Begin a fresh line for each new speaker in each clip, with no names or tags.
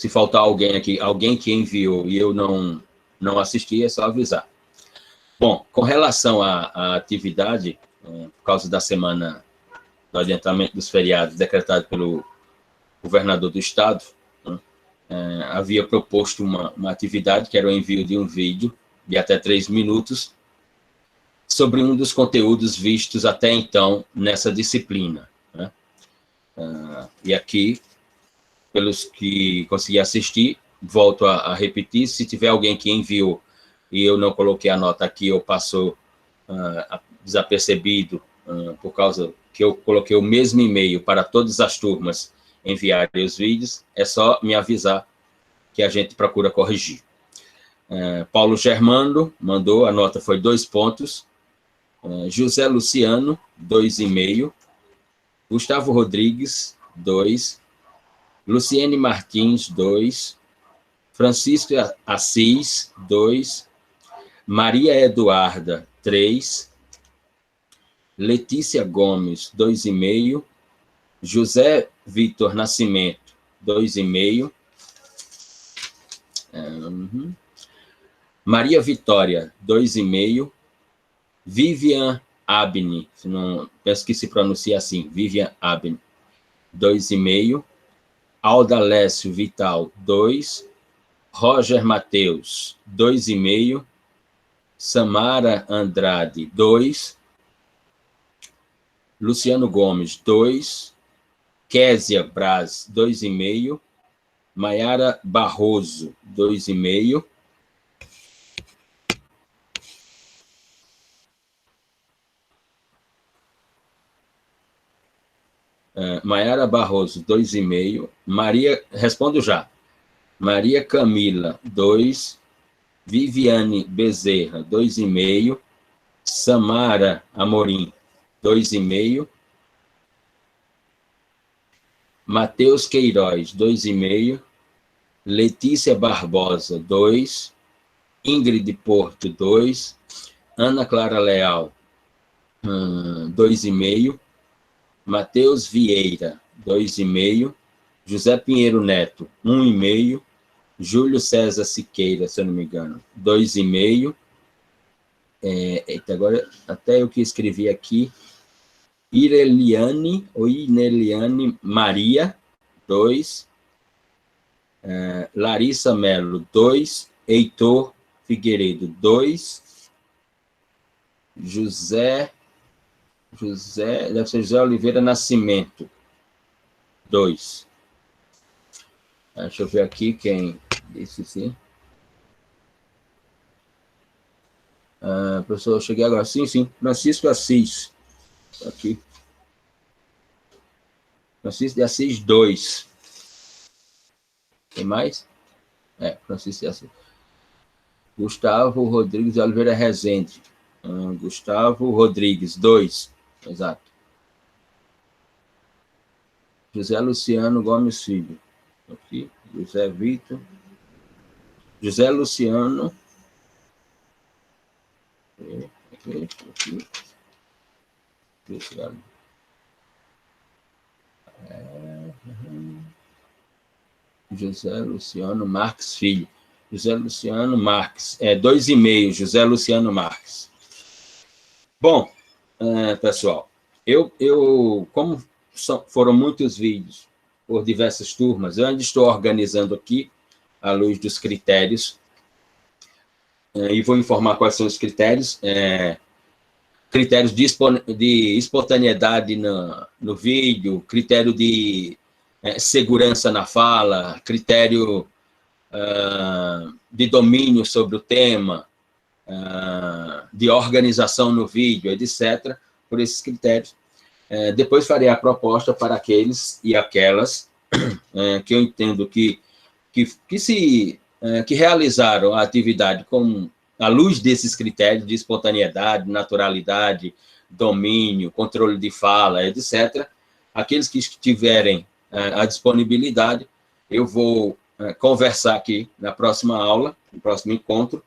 Se faltar alguém aqui, alguém que enviou e eu não assisti, é só avisar. Bom, com relação à atividade, por causa da semana do adiantamento dos feriados decretado pelo governador do estado, havia proposto uma atividade que era o envio de um vídeo de até 3 minutos sobre um dos conteúdos vistos até então nessa disciplina. Né? E aqui, pelos que consegui assistir, volto a repetir, se tiver alguém que enviou e eu não coloquei a nota aqui, ou passou desapercebido, por causa que eu coloquei o mesmo e-mail para todas as turmas enviarem os vídeos, é só me avisar que a gente procura corrigir. Paulo Germando mandou, a nota foi 2 pontos. José Luciano, 2,5. Gustavo Rodrigues, 2. Luciene Martins, 2. Francisco Assis, 2. Maria Eduarda, 3. Letícia Gomes, 2,5. José Vitor Nascimento, 2,5. Maria Vitória, 2,5. Vivian Abne, penso que se pronuncia assim, Vivian Abne, 2,5. Aldalécio Vital, 2. Roger Mateus, 2,5. Samara Andrade, 2. Luciano Gomes, 2. Késia Braz, 2,5. Maiara Barroso, 2,5. Maiara Barroso, 2,5. Maria, respondo já. Maria Camila, 2. Viviane Bezerra, 2,5. Samara Amorim, 2,5. Matheus Queiroz, 2,5. Letícia Barbosa, 2. Ingrid Porto, 2. Ana Clara Leal, 2,5. Matheus Vieira, 2,5. José Pinheiro Neto, 1,5. Júlio César Siqueira, se eu não me engano, 2,5. Agora, até eu que escrevi aqui, Ineliane Maria, 2. Larissa Melo, 2. Heitor Figueiredo, 2. José, deve ser José Oliveira Nascimento, 2. Deixa eu ver aqui quem disse sim. Professor, eu cheguei agora. Sim. Francisco Assis. Aqui. Francisco de Assis, 2. Tem mais? Francisco de Assis. Gustavo Rodrigues de Oliveira Rezende. Gustavo Rodrigues, 2. Exato. José Luciano Gomes Filho. Aqui. José Vitor. José Luciano. Aqui. José Luciano Marques Filho. José Luciano Marques. 2,5, José Luciano Marques. Bom, pessoal, como foram muitos vídeos por diversas turmas, eu ainda estou organizando aqui, à luz dos critérios, e vou informar quais são os critérios. Critérios de espontaneidade no vídeo, critério de segurança na fala, critério de domínio sobre o tema, de organização no vídeo, etc., por esses critérios. Depois farei a proposta para aqueles e aquelas que eu entendo que realizaram a atividade à luz desses critérios de espontaneidade, naturalidade, domínio, controle de fala, etc. Aqueles que tiverem a disponibilidade, eu vou conversar aqui na próxima aula, no próximo encontro,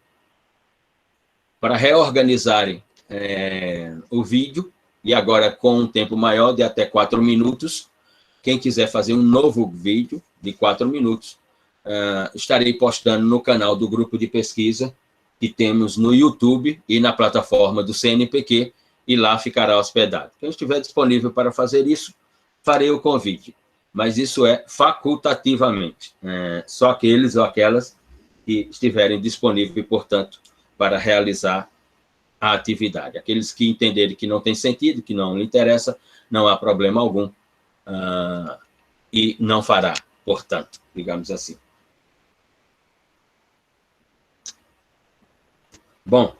para reorganizarem o vídeo, e agora com um tempo maior, de até 4 minutos. Quem quiser fazer um novo vídeo de 4 minutos, estarei postando no canal do grupo de pesquisa que temos no YouTube e na plataforma do CNPq, e lá ficará hospedado. Quem estiver disponível para fazer isso, farei o convite, mas isso é facultativamente, só aqueles ou aquelas que estiverem disponíveis, portanto, para realizar a atividade. Aqueles que entenderem que não tem sentido, que não lhe interessa, não há problema algum, e não fará, portanto, digamos assim. Bom,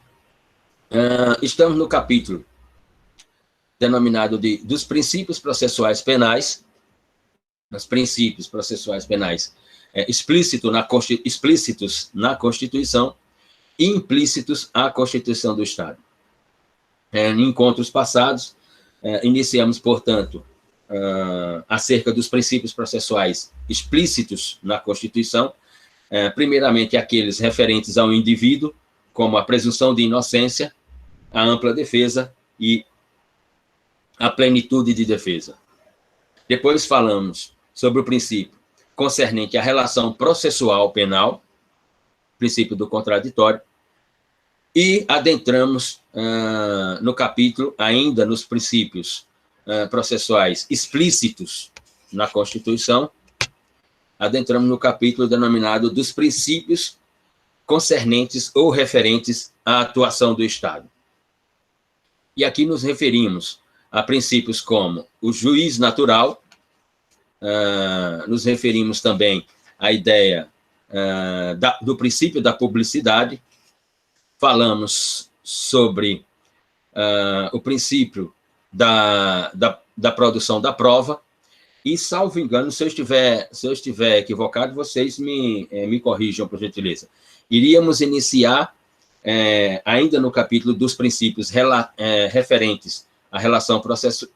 estamos no capítulo denominado dos princípios processuais penais, os princípios processuais penais explícitos na Constituição e implícitos à Constituição do Estado. Em encontros passados, iniciamos, portanto, acerca dos princípios processuais explícitos na Constituição, primeiramente aqueles referentes ao indivíduo, como a presunção de inocência, a ampla defesa e a plenitude de defesa. Depois falamos sobre o princípio concernente à relação processual penal, princípio do contraditório, e adentramos no capítulo, ainda nos princípios processuais explícitos na Constituição, adentramos no capítulo denominado dos princípios concernentes ou referentes à atuação do Estado. E aqui nos referimos a princípios como o juiz natural, nos referimos também à ideia do princípio da publicidade, falamos sobre o princípio da produção da prova, e, salvo engano, se eu estiver equivocado, vocês me corrijam, por gentileza. Iríamos iniciar, ainda no capítulo dos princípios referentes à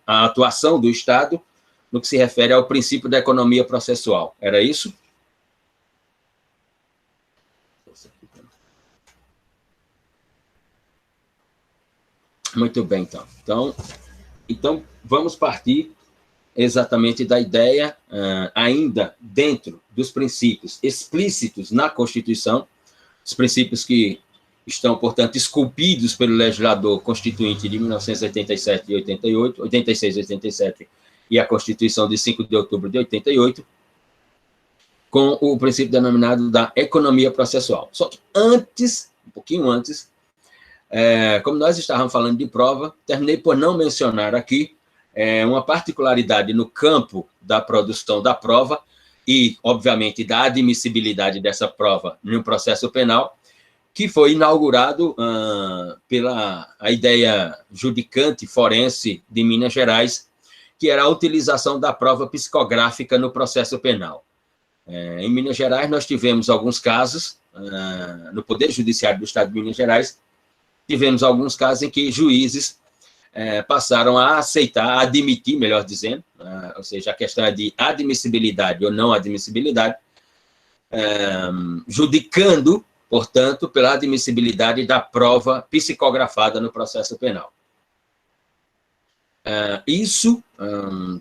à atuação do Estado, no que se refere ao princípio da economia processual. Era isso? Muito bem, então. Então, vamos partir exatamente da ideia, ainda dentro dos princípios explícitos na Constituição, os princípios que estão, portanto, esculpidos pelo legislador constituinte de 1987 e 88, 86 e 87, e a Constituição de 5 de outubro de 88, com o princípio denominado da economia processual. Só que antes, um pouquinho antes, como nós estávamos falando de prova, terminei por não mencionar aqui uma particularidade no campo da produção da prova e, obviamente, da admissibilidade dessa prova no processo penal, que foi inaugurado pela a ideia judicante forense de Minas Gerais, que era a utilização da prova psicográfica no processo penal. Em Minas Gerais, nós tivemos alguns casos, no Poder Judiciário do Estado de Minas Gerais, tivemos alguns casos em que juízes passaram a aceitar, a admitir, melhor dizendo, ou seja, a questão é de admissibilidade ou não admissibilidade, judicando, portanto, pela admissibilidade da prova psicografada no processo penal. Isso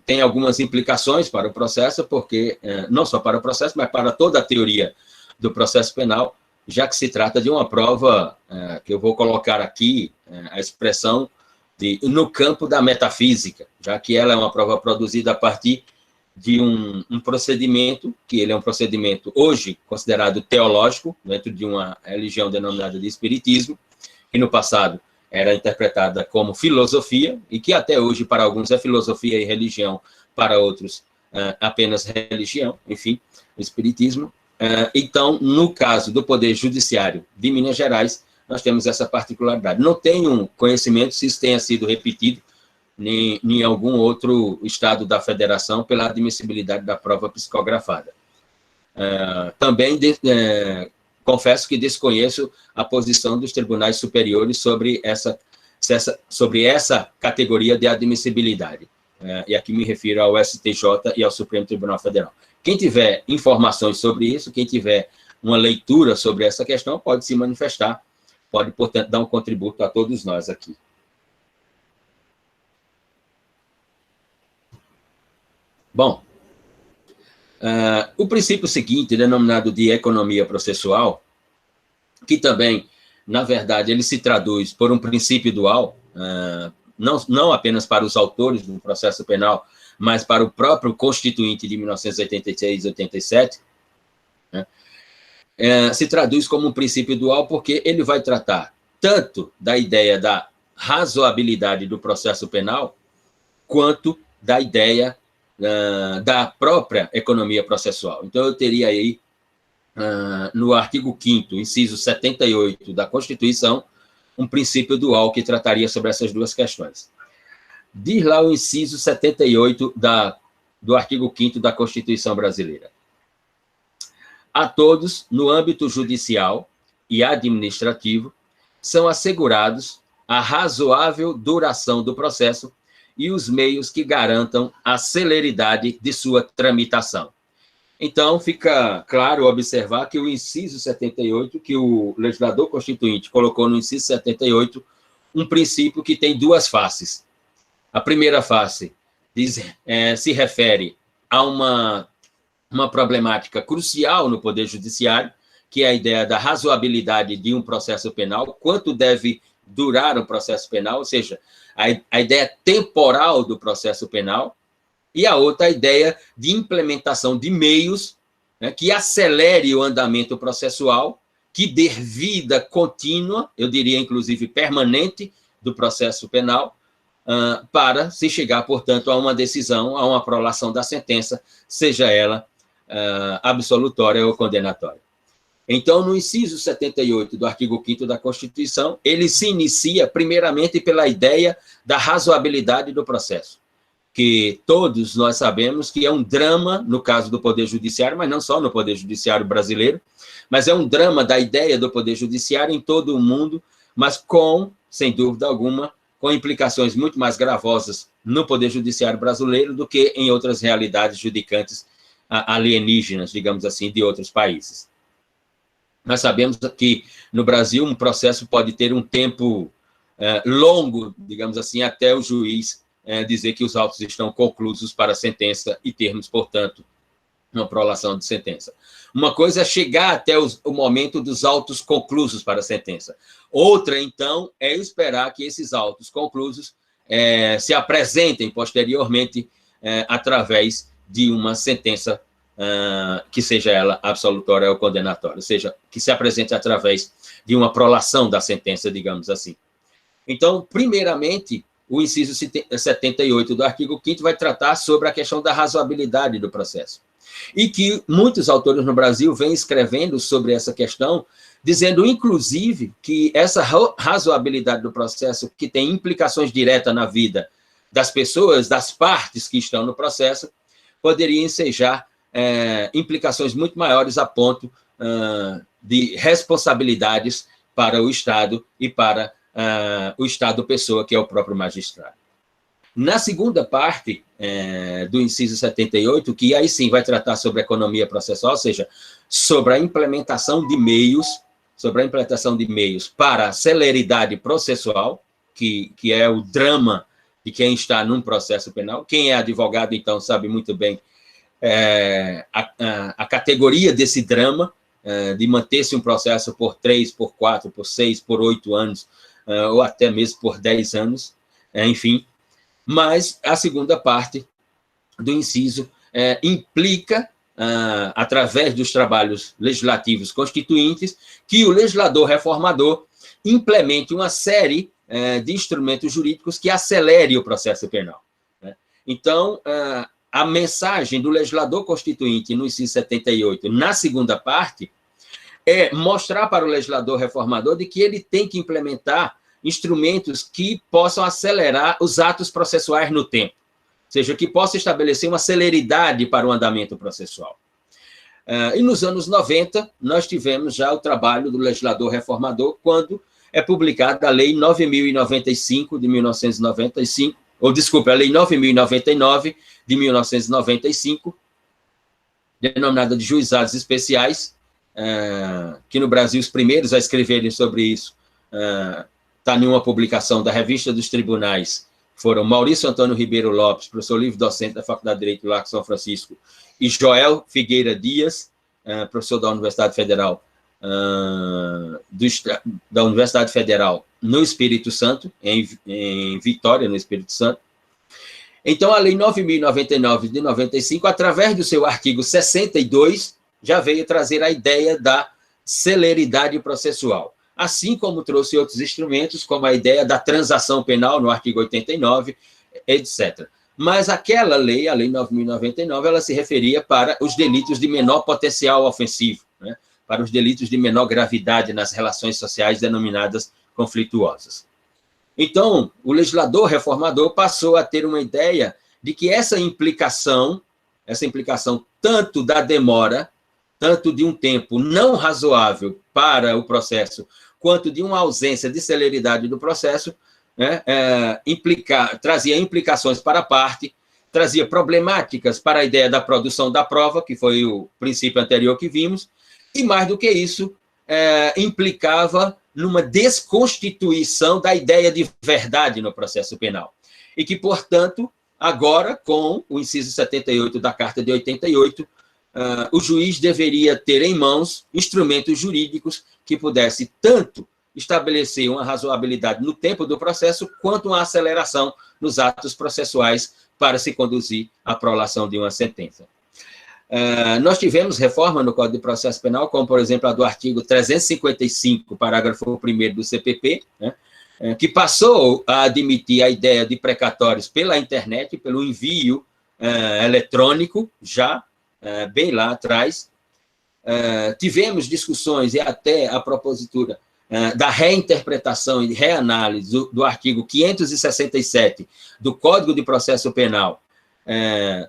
tem algumas implicações para o processo, porque, não só para o processo, mas para toda a teoria do processo penal, já que se trata de uma prova, que eu vou colocar aqui, a expressão no campo da metafísica, já que ela é uma prova produzida a partir de um procedimento, que ele é um procedimento hoje considerado teológico, dentro de uma religião denominada de espiritismo, que no passado era interpretada como filosofia, e que até hoje para alguns é filosofia e religião, para outros apenas religião, enfim, o espiritismo. Então, no caso do Poder Judiciário de Minas Gerais, nós temos essa particularidade. Não tenho conhecimento se isso tenha sido repetido em algum outro estado da federação pela admissibilidade da prova psicografada. Também confesso que desconheço a posição dos tribunais superiores sobre essa categoria de admissibilidade. E aqui me refiro ao STJ e ao Supremo Tribunal Federal. Quem tiver informações sobre isso, quem tiver uma leitura sobre essa questão, pode se manifestar, pode, portanto, dar um contributo a todos nós aqui. Bom, O princípio seguinte, denominado de economia processual, que também, na verdade, ele se traduz por um princípio dual, não apenas para os autores do processo penal, mas para o próprio Constituinte de 1986 e 87, né, se traduz como um princípio dual porque ele vai tratar tanto da ideia da razoabilidade do processo penal, quanto da ideia da própria economia processual. Então, eu teria aí, no artigo 5º, inciso 78 da Constituição, um princípio dual que trataria sobre essas duas questões. Diz lá o inciso 78 do artigo 5º da Constituição brasileira. A todos, no âmbito judicial e administrativo, são assegurados a razoável duração do processo e os meios que garantam a celeridade de sua tramitação. Então, fica claro observar que o inciso 78, que o legislador constituinte colocou no inciso 78, um princípio que tem duas faces. A primeira face se refere a uma problemática crucial no Poder Judiciário, que é a ideia da razoabilidade de um processo penal, quanto deve durar um processo penal, ou seja, a ideia temporal do processo penal, e a outra, a ideia de implementação de meios, né, que acelere o andamento processual, que dê vida contínua, eu diria, inclusive, permanente, do processo penal, para se chegar, portanto, a uma decisão, a uma prolação da sentença, seja ela absolutória ou condenatória. Então, no inciso 78 do artigo 5º da Constituição, ele se inicia, primeiramente, pela ideia da razoabilidade do processo, que todos nós sabemos que é um drama, no caso do Poder Judiciário, mas não só no Poder Judiciário brasileiro, mas é um drama da ideia do Poder Judiciário em todo o mundo, mas sem dúvida alguma, com implicações muito mais gravosas no Poder Judiciário brasileiro do que em outras realidades judicantes alienígenas, digamos assim, de outros países. Nós sabemos que, no Brasil, um processo pode ter um tempo longo, digamos assim, até o juiz dizer que os autos estão conclusos para a sentença e termos, portanto, uma prolação de sentença. Uma coisa é chegar até o momento dos autos conclusos para a sentença. Outra, então, é esperar que esses autos conclusos se apresentem posteriormente através de uma sentença que seja ela absolutória ou condenatória, ou seja, que se apresente através de uma prolação da sentença, digamos assim. Então, primeiramente, o inciso 78 do artigo 5º vai tratar sobre a questão da razoabilidade do processo. E que muitos autores no Brasil vêm escrevendo sobre essa questão, dizendo, inclusive, que essa razoabilidade do processo, que tem implicações diretas na vida das pessoas, das partes que estão no processo, poderia ensejar implicações muito maiores a ponto de responsabilidades para o Estado e para o Estado-pessoa, que é o próprio magistrado. Na segunda parte do inciso 78, que aí sim vai tratar sobre a economia processual, ou seja, sobre a implementação de meios, para a celeridade processual, que é o drama de quem está num processo penal. Quem é advogado, então, sabe muito bem a categoria desse drama, de manter-se um processo por 3, por 4, por 6, por 8 anos, ou até mesmo por 10 anos, enfim. Mas a segunda parte do inciso implica, através dos trabalhos legislativos constituintes, que o legislador reformador implemente uma série de instrumentos jurídicos que acelere o processo penal, né? Então, a mensagem do legislador constituinte no inciso 78, na segunda parte, é mostrar para o legislador reformador de que ele tem que implementar instrumentos que possam acelerar os atos processuais no tempo, ou seja, que possa estabelecer uma celeridade para o andamento processual. E nos anos 90, nós tivemos já o trabalho do legislador reformador, quando é publicada a Lei 9.095 de 1995, ou, desculpe, a Lei 9.099 de 1995, denominada de juizados especiais, que no Brasil os primeiros a escreverem sobre isso está em uma publicação da Revista dos Tribunais, foram Maurício Antônio Ribeiro Lopes, professor livre-docente da Faculdade de Direito do Largo São Francisco, e Joel Figueira Dias, professor da Universidade Federal, da Universidade Federal no Espírito Santo, em Vitória, no Espírito Santo. Então, a Lei 9.099 de 95, através do seu artigo 62, já veio trazer a ideia da celeridade processual, assim como trouxe outros instrumentos, como a ideia da transação penal, no artigo 89, etc. Mas aquela lei, a Lei 9.099, ela se referia para os delitos de menor potencial ofensivo, né? Para os delitos de menor gravidade nas relações sociais denominadas conflituosas. Então, o legislador reformador passou a ter uma ideia de que essa implicação tanto da demora, tanto de um tempo não razoável para o processo, quanto de uma ausência de celeridade do processo, né, trazia implicações para a parte, trazia problemáticas para a ideia da produção da prova, que foi o princípio anterior que vimos, e, mais do que isso, implicava numa desconstituição da ideia de verdade no processo penal. E que, portanto, agora, com o inciso 78 da Carta de 88, o juiz deveria ter em mãos instrumentos jurídicos que pudesse tanto estabelecer uma razoabilidade no tempo do processo, quanto uma aceleração nos atos processuais para se conduzir à prolação de uma sentença. Nós tivemos reforma no Código de Processo Penal, como, por exemplo, a do artigo 355, parágrafo 1º do CPP, né, que passou a admitir a ideia de precatórios pela internet, pelo envio eletrônico, já bem lá atrás. Tivemos discussões, e até a propositura da reinterpretação e reanálise do artigo 567 do Código de Processo Penal,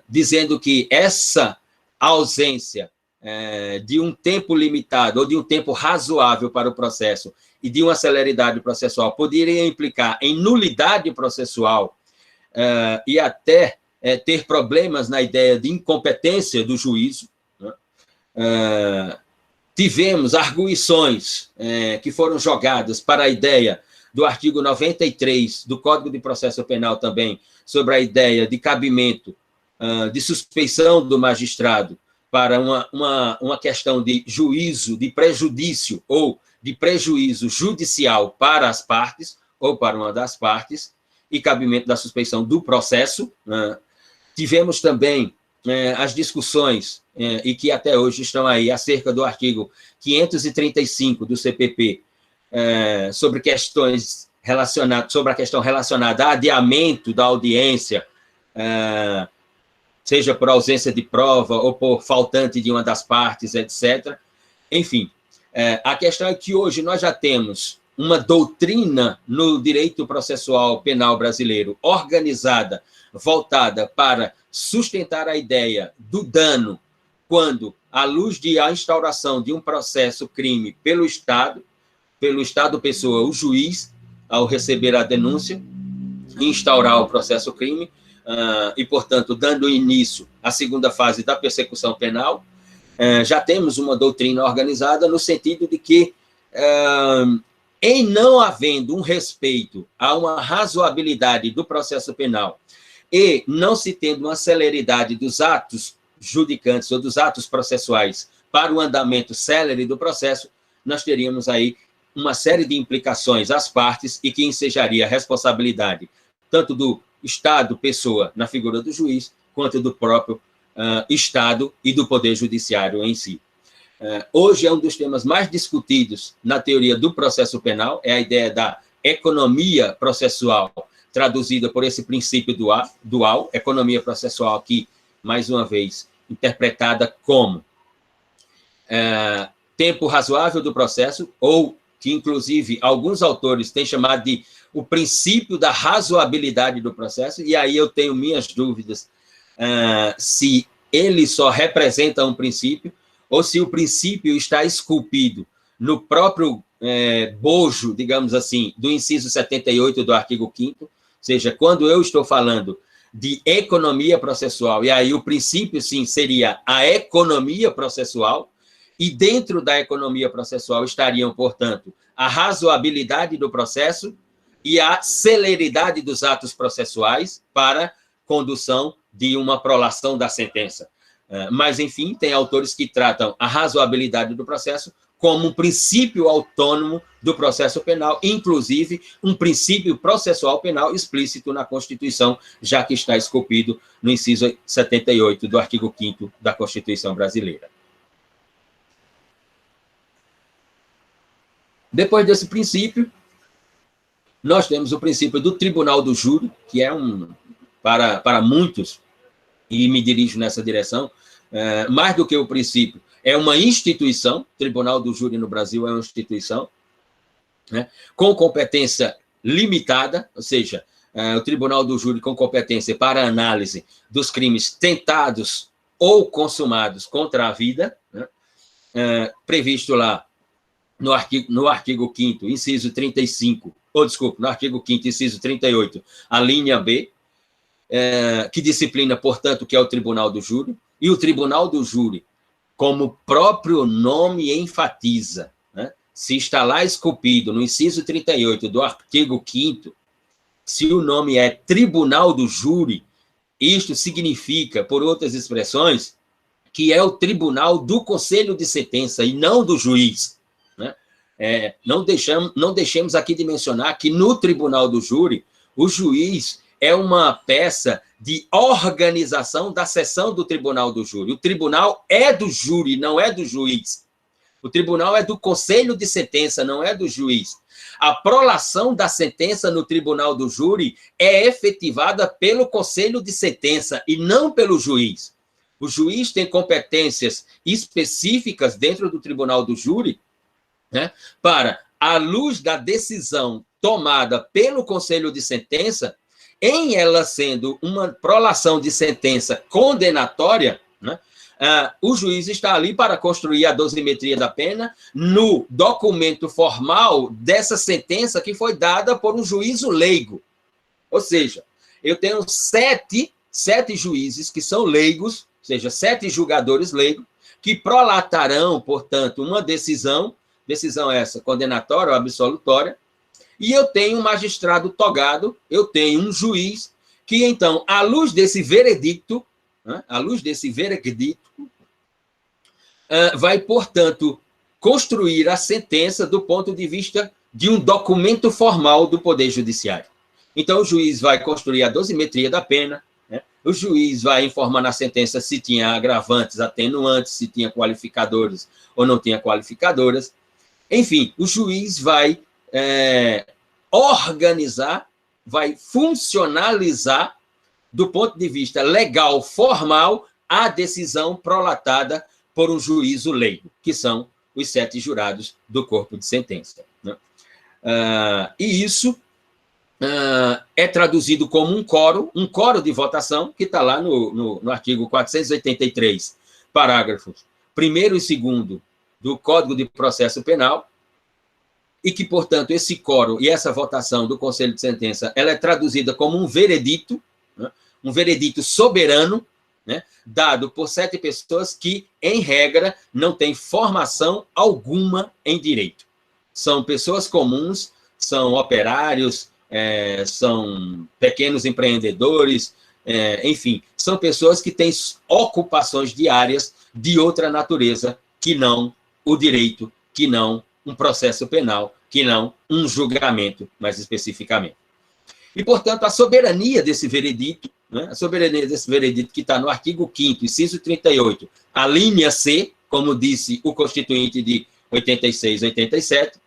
dizendo que essa ausência de um tempo limitado ou de um tempo razoável para o processo e de uma celeridade processual poderia implicar em nulidade processual e até ter problemas na ideia de incompetência do juízo, né? Tivemos arguições que foram jogadas para a ideia do artigo 93 do Código de Processo Penal também, sobre a ideia de cabimento de suspeição do magistrado para uma questão de juízo, de prejudício ou de prejuízo judicial para as partes, ou para uma das partes, e cabimento da suspeição do processo. Tivemos também as discussões, e que até hoje estão aí, acerca do artigo 535 do CPP, sobre questões relacionadas, sobre a questão relacionada a adiamento da audiência, seja por ausência de prova ou por faltante de uma das partes, etc. Enfim, a questão é que hoje nós já temos uma doutrina no direito processual penal brasileiro organizada, voltada para sustentar a ideia do dano quando, à luz da instauração de um processo crime pelo Estado pessoa, o juiz, ao receber a denúncia, instaurar o processo crime, e, portanto, dando início à segunda fase da persecução penal, já temos uma doutrina organizada no sentido de que, em não havendo um respeito a uma razoabilidade do processo penal e não se tendo uma celeridade dos atos judicantes ou dos atos processuais para o andamento célere do processo, nós teríamos aí uma série de implicações às partes e que ensejaria a responsabilidade tanto do Estado, pessoa, na figura do juiz, quanto do próprio Estado e do Poder Judiciário em si. Hoje é um dos temas mais discutidos na teoria do processo penal, é a ideia da economia processual, traduzida por esse princípio dual, economia processual aqui, mais uma vez, interpretada como tempo razoável do processo, ou que, inclusive, alguns autores têm chamado de o princípio da razoabilidade do processo, e aí eu tenho minhas dúvidas se ele só representa um princípio, ou se o princípio está esculpido no próprio bojo, digamos assim, do inciso 78 do artigo 5º, ou seja, quando eu estou falando de economia processual, e aí o princípio, sim, seria a economia processual, e dentro da economia processual estariam, portanto, a razoabilidade do processo e a celeridade dos atos processuais para condução de uma prolação da sentença. Mas, enfim, tem autores que tratam a razoabilidade do processo como um princípio autônomo do processo penal, inclusive um princípio processual penal explícito na Constituição, já que está esculpido no inciso 78 do artigo 5º da Constituição brasileira. Depois desse princípio, nós temos o princípio do tribunal do júri, que é para muitos, e me dirijo nessa direção, mais do que o princípio, é uma instituição. O Tribunal do Júri no Brasil é uma instituição, né, com competência limitada, ou seja, o Tribunal do Júri com competência para análise dos crimes tentados ou consumados contra a vida, né, previsto lá no artigo 5º, inciso 35, no artigo 5º, inciso 38, a linha B, que disciplina, portanto, que é o Tribunal do Júri, e o Tribunal do Júri, como o próprio nome enfatiza, né, se está lá esculpido no inciso 38 do artigo 5º, se o nome é Tribunal do Júri, isto significa, por outras expressões, que é o tribunal do conselho de sentença e não do juiz. Né? Não deixemos aqui de mencionar que no Tribunal do Júri, o juiz é uma peça de organização da sessão do Tribunal do Júri. O tribunal é do júri, não é do juiz. O tribunal é do conselho de sentença, não é do juiz. A prolação da sentença no Tribunal do Júri é efetivada pelo conselho de sentença e não pelo juiz. O juiz tem competências específicas dentro do Tribunal do Júri, né, para, à luz da decisão tomada pelo conselho de sentença, em ela sendo uma prolação de sentença condenatória, né, o juiz está ali para construir a dosimetria da pena no documento formal dessa sentença que foi dada por um juízo leigo. Ou seja, eu tenho sete juízes que são leigos, ou seja, 7 julgadores leigos, que prolatarão, portanto, uma decisão essa condenatória ou absolutória, e eu tenho um magistrado togado, eu tenho um juiz que, então, à luz desse veredicto, né, vai, portanto, construir a sentença do ponto de vista de um documento formal do Poder Judiciário. Então, o juiz vai construir a dosimetria da pena, né, o juiz vai informar na sentença se tinha agravantes, atenuantes, se tinha qualificadores ou não tinha qualificadoras. Enfim, o juiz vai organizar, vai funcionalizar, do ponto de vista legal, formal, a decisão prolatada por um juízo leigo, que são os 7 jurados do corpo de sentença. Né? E isso é traduzido como um coro de votação, que está lá no artigo 483, parágrafos 1º e 2º do Código de Processo Penal, e que, portanto, esse coro e essa votação do Conselho de Sentença, ela é traduzida como um veredito, né, um veredito soberano, né, dado por 7 pessoas que, em regra, não têm formação alguma em direito. São pessoas comuns, são operários, são pequenos empreendedores, enfim, são pessoas que têm ocupações diárias de outra natureza que não o direito, que não um processo penal, que não um julgamento, mais especificamente. E, portanto, a soberania desse veredito, né, que está no artigo 5º, inciso 38, a linha C, como disse o Constituinte de 86, 87,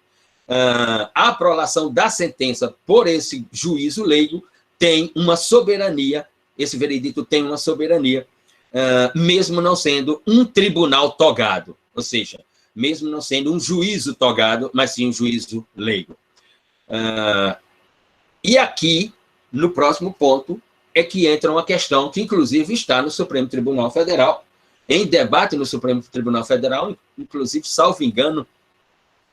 a prolação da sentença por esse juízo leigo tem uma soberania, esse veredito tem uma soberania, mesmo não sendo um tribunal togado, ou seja, mesmo não sendo um juízo togado, mas sim um juízo leigo. E aqui, no próximo ponto, é que entra uma questão que, inclusive, está no Supremo Tribunal Federal, em debate no Supremo Tribunal Federal, inclusive, salvo engano,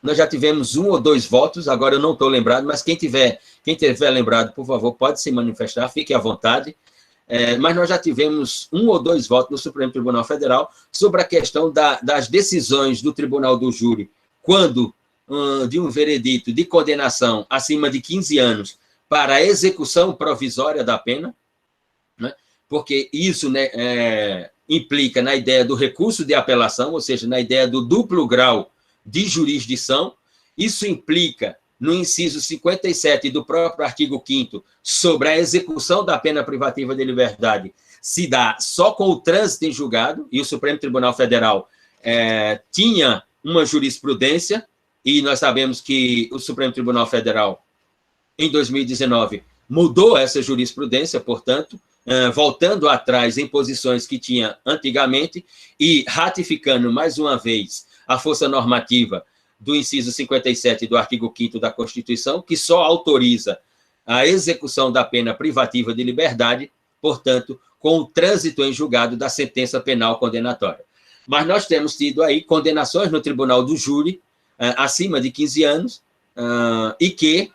nós já tivemos 1 ou 2 votos, agora eu não estou lembrado, mas quem tiver lembrado, por favor, pode se manifestar, fique à vontade. Mas nós já tivemos 1 ou 2 votos no Supremo Tribunal Federal sobre a questão das decisões do Tribunal do Júri, quando de um veredito de condenação acima de 15 anos para a execução provisória da pena, né? Porque isso, né, implica na ideia do recurso de apelação, ou seja, na ideia do duplo grau de jurisdição. Isso implica no inciso 57 do próprio artigo 5º sobre a execução da pena privativa de liberdade, se dá só com o trânsito em julgado, e o Supremo Tribunal Federal tinha uma jurisprudência, e nós sabemos que o Supremo Tribunal Federal, em 2019, mudou essa jurisprudência, portanto, voltando atrás em posições que tinha antigamente e ratificando, mais uma vez, a força normativa do inciso 57 do artigo 5º da Constituição, que só autoriza a execução da pena privativa de liberdade, portanto, com o trânsito em julgado da sentença penal condenatória. Mas nós temos tido aí condenações no tribunal do júri, acima de 15 anos, e que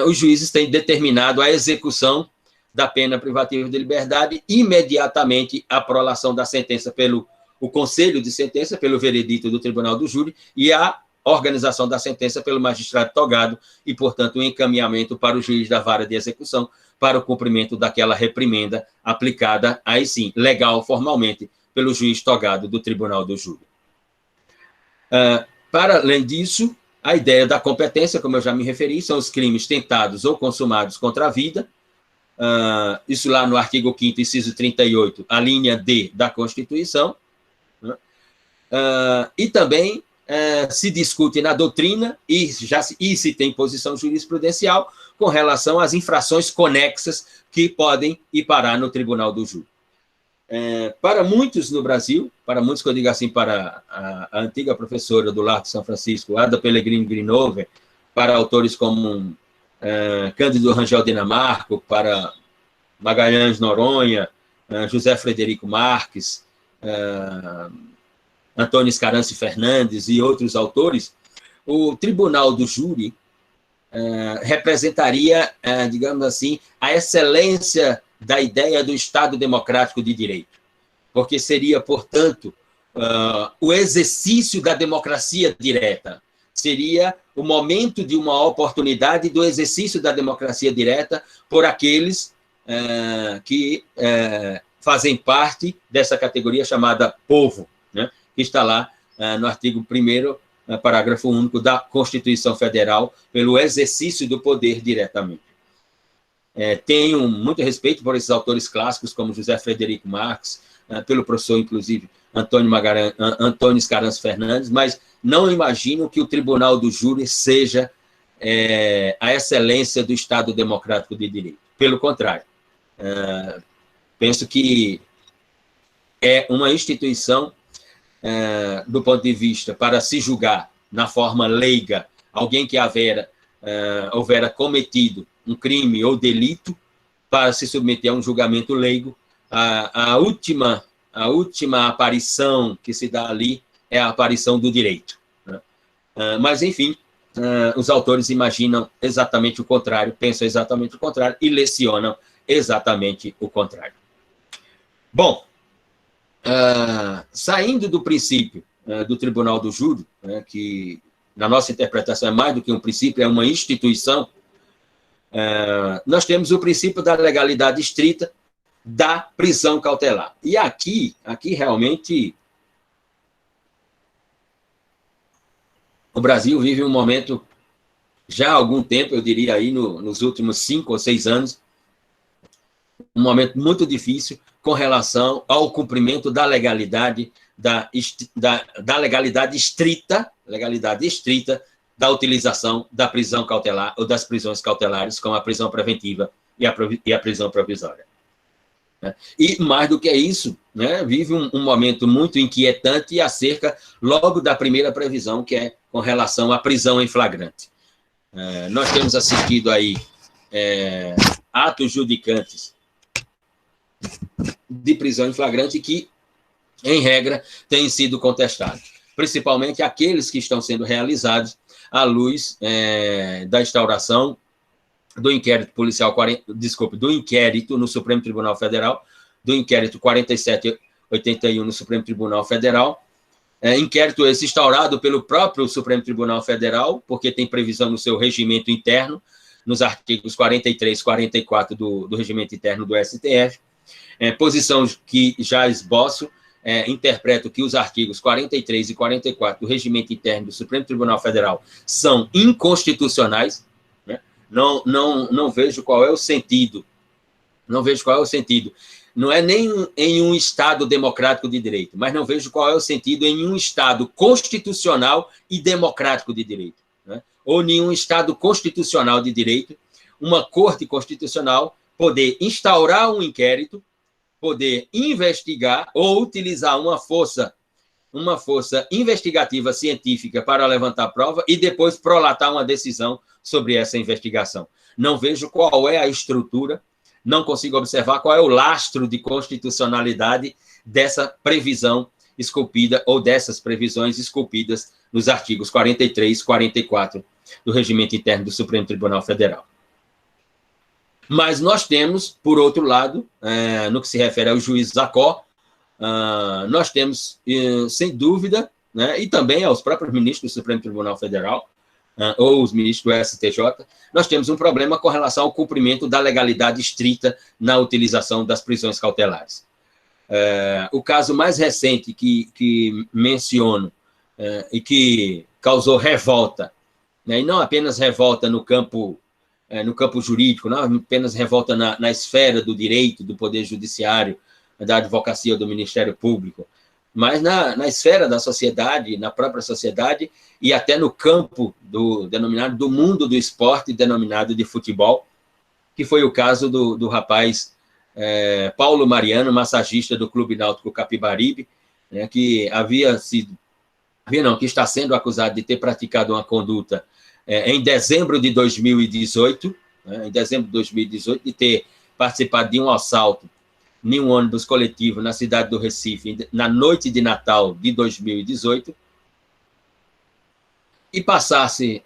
os juízes têm determinado a execução da pena privativa de liberdade imediatamente à prolação da sentença pelo o conselho de sentença, pelo veredito do tribunal do júri, e a organização da sentença pelo magistrado togado, e, portanto, o encaminhamento para o juiz da vara de execução para o cumprimento daquela reprimenda aplicada, aí sim, legal, formalmente, pelo juiz togado do tribunal do júri. Para além disso, a ideia da competência, como eu já me referi, são os crimes tentados ou consumados contra a vida, isso lá no artigo 5º, inciso 38, a linha D da Constituição, né? E também se discute na doutrina e se tem posição jurisprudencial com relação às infrações conexas que podem ir parar no tribunal do júri. Para muitos no Brasil, para muitos que eu digo assim, para a antiga professora do Largo de São Francisco, Ada Pellegrini Grinover, para autores como Cândido Rangel Dinamarco, para Magalhães Noronha, José Frederico Marques, Antônio Escarance Fernandes e outros autores, o tribunal do júri representaria, digamos assim, a excelência da ideia do Estado democrático de direito, porque seria, portanto, o exercício da democracia direta, seria o momento de uma oportunidade do exercício da democracia direta por aqueles que fazem parte dessa categoria chamada povo, né, que está lá no artigo 1º, parágrafo único da Constituição Federal, pelo exercício do poder diretamente. Tenho muito respeito por esses autores clássicos, como José Frederico Marques, pelo professor, inclusive, Antônio Escarance Fernandes, mas não imagino que o Tribunal do Júri seja a excelência do Estado democrático de direito. Pelo contrário, penso que é uma instituição, do ponto de vista para se julgar na forma leiga alguém que houvera cometido um crime ou delito, para se submeter a um julgamento leigo. A última aparição que se dá ali é a aparição do direito, né? Mas, enfim, os autores imaginam exatamente o contrário, pensam exatamente o contrário e lecionam exatamente o contrário. Bom, saindo do princípio do Tribunal do Júri, né, que, na nossa interpretação, é mais do que um princípio, é uma instituição, nós temos o princípio da legalidade estrita da prisão cautelar. E aqui realmente, o Brasil vive um momento, já há algum tempo, eu diria aí, nos últimos 5 ou 6 anos, um momento muito difícil com relação ao cumprimento da legalidade, da legalidade estrita da utilização da prisão cautelar ou das prisões cautelares, como a prisão preventiva e a prisão provisória. E, mais do que isso, né, vive um momento muito inquietante acerca logo da primeira previsão, que é com relação à prisão em flagrante. Nós temos assistido aí atos judicantes de prisão em flagrante que, em regra, têm sido contestados, principalmente aqueles que estão sendo realizados à luz da instauração do inquérito policial, do inquérito no Supremo Tribunal Federal, do inquérito 4781 no Supremo Tribunal Federal, inquérito esse instaurado pelo próprio Supremo Tribunal Federal, porque tem previsão no seu regimento interno, nos artigos 43 e 44 do regimento interno do STF, posição que já esboço, interpreto que os artigos 43 e 44 do regimento interno do Supremo Tribunal Federal são inconstitucionais, né? Não vejo qual é o sentido, não é nem em um Estado democrático de direito, mas não vejo qual é o sentido em um Estado constitucional e democrático de direito, né? Ou em um Estado constitucional de direito, uma Corte Constitucional poder instaurar um inquérito, poder investigar ou utilizar uma força investigativa científica para levantar prova e depois prolatar uma decisão sobre essa investigação. Não vejo qual é a estrutura, não consigo observar qual é o lastro de constitucionalidade dessa previsão esculpida ou dessas previsões esculpidas nos artigos 43 e 44 do regimento interno do Supremo Tribunal Federal. Mas nós temos, por outro lado, no que se refere ao juiz Zacó, nós temos, sem dúvida, né, e também aos próprios ministros do Supremo Tribunal Federal, ou os ministros do STJ, nós temos um problema com relação ao cumprimento da legalidade estrita na utilização das prisões cautelares. O caso mais recente que menciono e que causou revolta, né, e não apenas revolta no campo jurídico, não apenas revolta na esfera do direito, do Poder Judiciário, da advocacia ou do Ministério Público, mas na esfera da sociedade, na própria sociedade, e até no campo denominado do mundo do esporte, denominado de futebol, que foi o caso do rapaz Paulo Mariano, massagista do Clube Náutico Capibaribe, né, que que está sendo acusado de ter praticado uma conduta em dezembro de 2018, né, de ter participado de um assalto em um ônibus coletivo na cidade do Recife, na noite de Natal de 2018, e passasse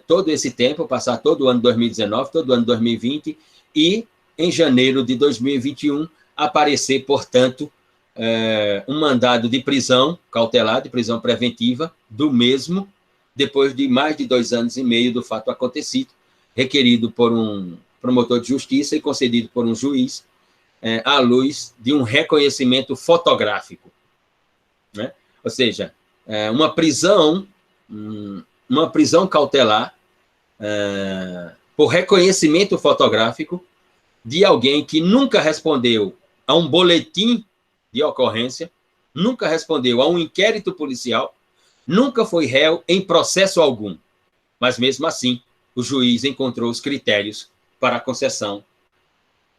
todo esse tempo, passar todo o ano 2019, todo o ano 2020, e em janeiro de 2021 aparecer, portanto, um mandado de prisão cautelar, de prisão preventiva, do mesmo, depois de mais de 2 anos e meio do fato acontecido, requerido por um promotor de justiça e concedido por um juiz, à luz de um reconhecimento fotográfico, né? Ou seja, uma prisão cautelar por reconhecimento fotográfico de alguém que nunca respondeu a um boletim de ocorrência, nunca respondeu a um inquérito policial, nunca foi réu em processo algum, mas mesmo assim o juiz encontrou os critérios para a concessão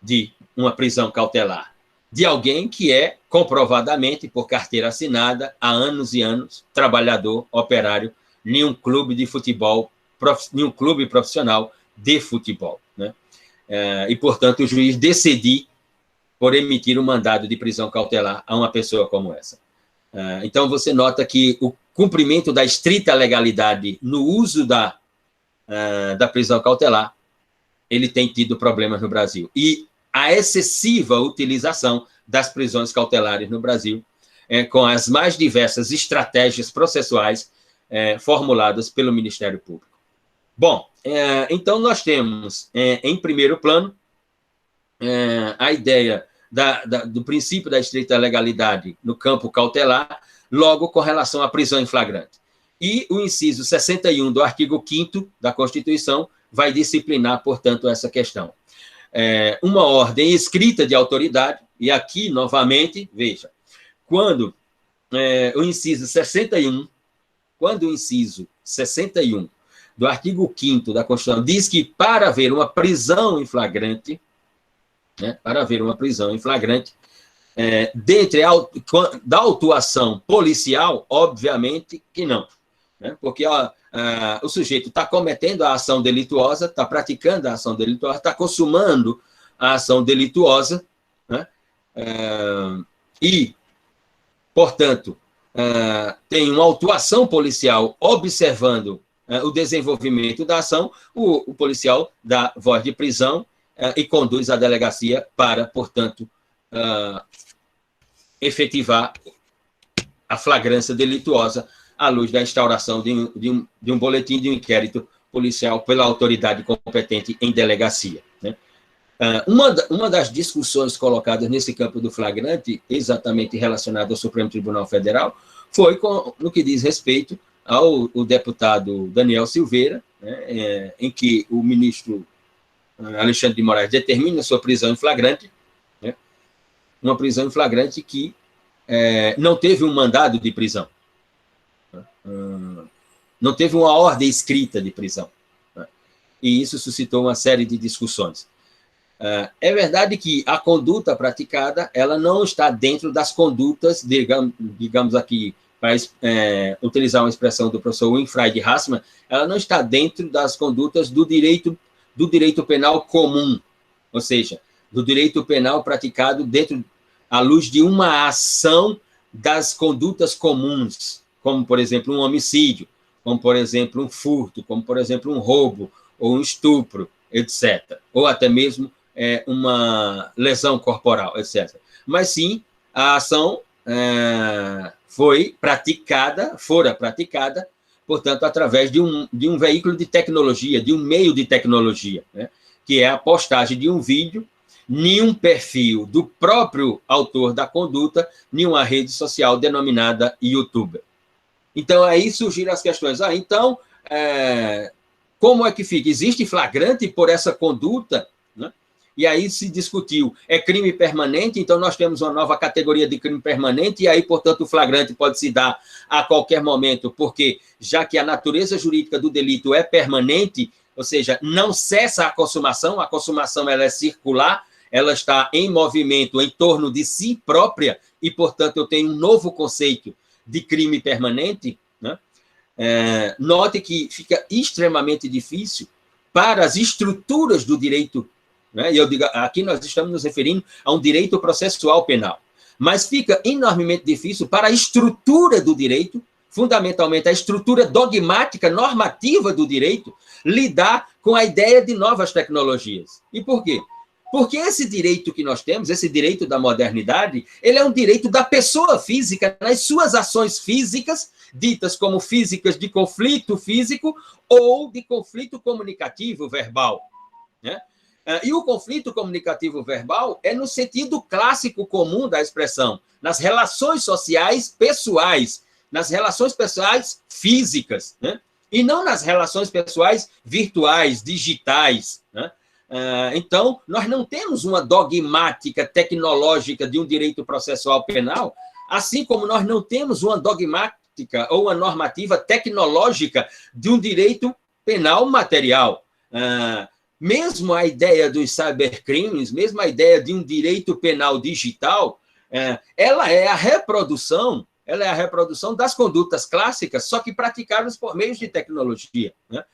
de uma prisão cautelar de alguém que é comprovadamente, por carteira assinada, há anos e anos, trabalhador, operário, em um clube de futebol, em um clube profissional de futebol, né? E, portanto, o juiz decidir por emitir um mandado de prisão cautelar a uma pessoa como essa. Então, você nota que o cumprimento da estrita legalidade no uso da prisão cautelar, ele tem tido problemas no Brasil. E a excessiva utilização das prisões cautelares no Brasil, com as mais diversas estratégias processuais formuladas pelo Ministério Público. Bom, então nós temos, em primeiro plano, a ideia do princípio da estrita legalidade no campo cautelar, logo com relação à prisão em flagrante. E o inciso 61 do artigo 5º da Constituição vai disciplinar, portanto, essa questão. Uma ordem escrita de autoridade, e aqui, novamente, veja, quando o inciso 61, do artigo 5º da Constituição diz que para haver uma prisão em flagrante, né, da autuação policial, obviamente que não, né, porque o sujeito está cometendo a ação delituosa, está praticando a ação delituosa, está consumando a ação delituosa, né, e, portanto, tem uma autuação policial observando o desenvolvimento da ação, o policial dá voz de prisão e conduz a delegacia para, portanto, efetivar a flagrância delituosa à luz da instauração de um boletim de um inquérito policial pela autoridade competente em delegacia, né? Uma das discussões colocadas nesse campo do flagrante, exatamente relacionada ao Supremo Tribunal Federal, foi no que diz respeito ao deputado Daniel Silveira, né, em que o ministro Alexandre de Moraes determina sua prisão em flagrante, né, uma prisão em flagrante que não teve um mandado de prisão, não teve uma ordem escrita de prisão, né, e isso suscitou uma série de discussões. É verdade que a conduta praticada ela não está dentro das condutas, digamos aqui, para utilizar uma expressão do professor Winfried Hassmann, ela não está dentro das condutas do direito penal comum, ou seja, do direito penal praticado à luz de uma ação das condutas comuns, como, por exemplo, um homicídio, como, por exemplo, um furto, como, por exemplo, um roubo ou um estupro, etc. Ou até mesmo uma lesão corporal, etc. Mas, sim, a ação fora praticada, portanto, através de um veículo de tecnologia, de um meio de tecnologia, né, que é a postagem de um vídeo em um perfil do próprio autor da conduta em uma rede social denominada YouTube. Então, aí surgiram as questões. Então, como é que fica? Existe flagrante por essa conduta? Né? E aí se discutiu, é crime permanente, então nós temos uma nova categoria de crime permanente, e aí, portanto, o flagrante pode se dar a qualquer momento, porque já que a natureza jurídica do delito é permanente, ou seja, não cessa a consumação ela é circular, ela está em movimento em torno de si própria, e, portanto, eu tenho um novo conceito de crime permanente, né? Note que fica extremamente difícil para as estruturas do direito, né? E eu digo, aqui nós estamos nos referindo a um direito processual penal, mas fica enormemente difícil para a estrutura do direito, fundamentalmente a estrutura dogmática, normativa do direito, lidar com a ideia de novas tecnologias. E por quê? Porque esse direito que nós temos, esse direito da modernidade, ele é um direito da pessoa física nas suas ações físicas, ditas como físicas de conflito físico ou de conflito comunicativo verbal, né? E o conflito comunicativo verbal é no sentido clássico comum da expressão, nas relações sociais pessoais, nas relações pessoais físicas, né? E não nas relações pessoais virtuais, digitais, né? Então, nós não temos uma dogmática tecnológica de um direito processual penal, assim como nós não temos uma dogmática ou uma normativa tecnológica de um direito penal material. Mesmo a ideia dos cybercrimes, mesmo a ideia de um direito penal digital, ela é a reprodução das condutas clássicas, só que praticadas por meios de tecnologia, né?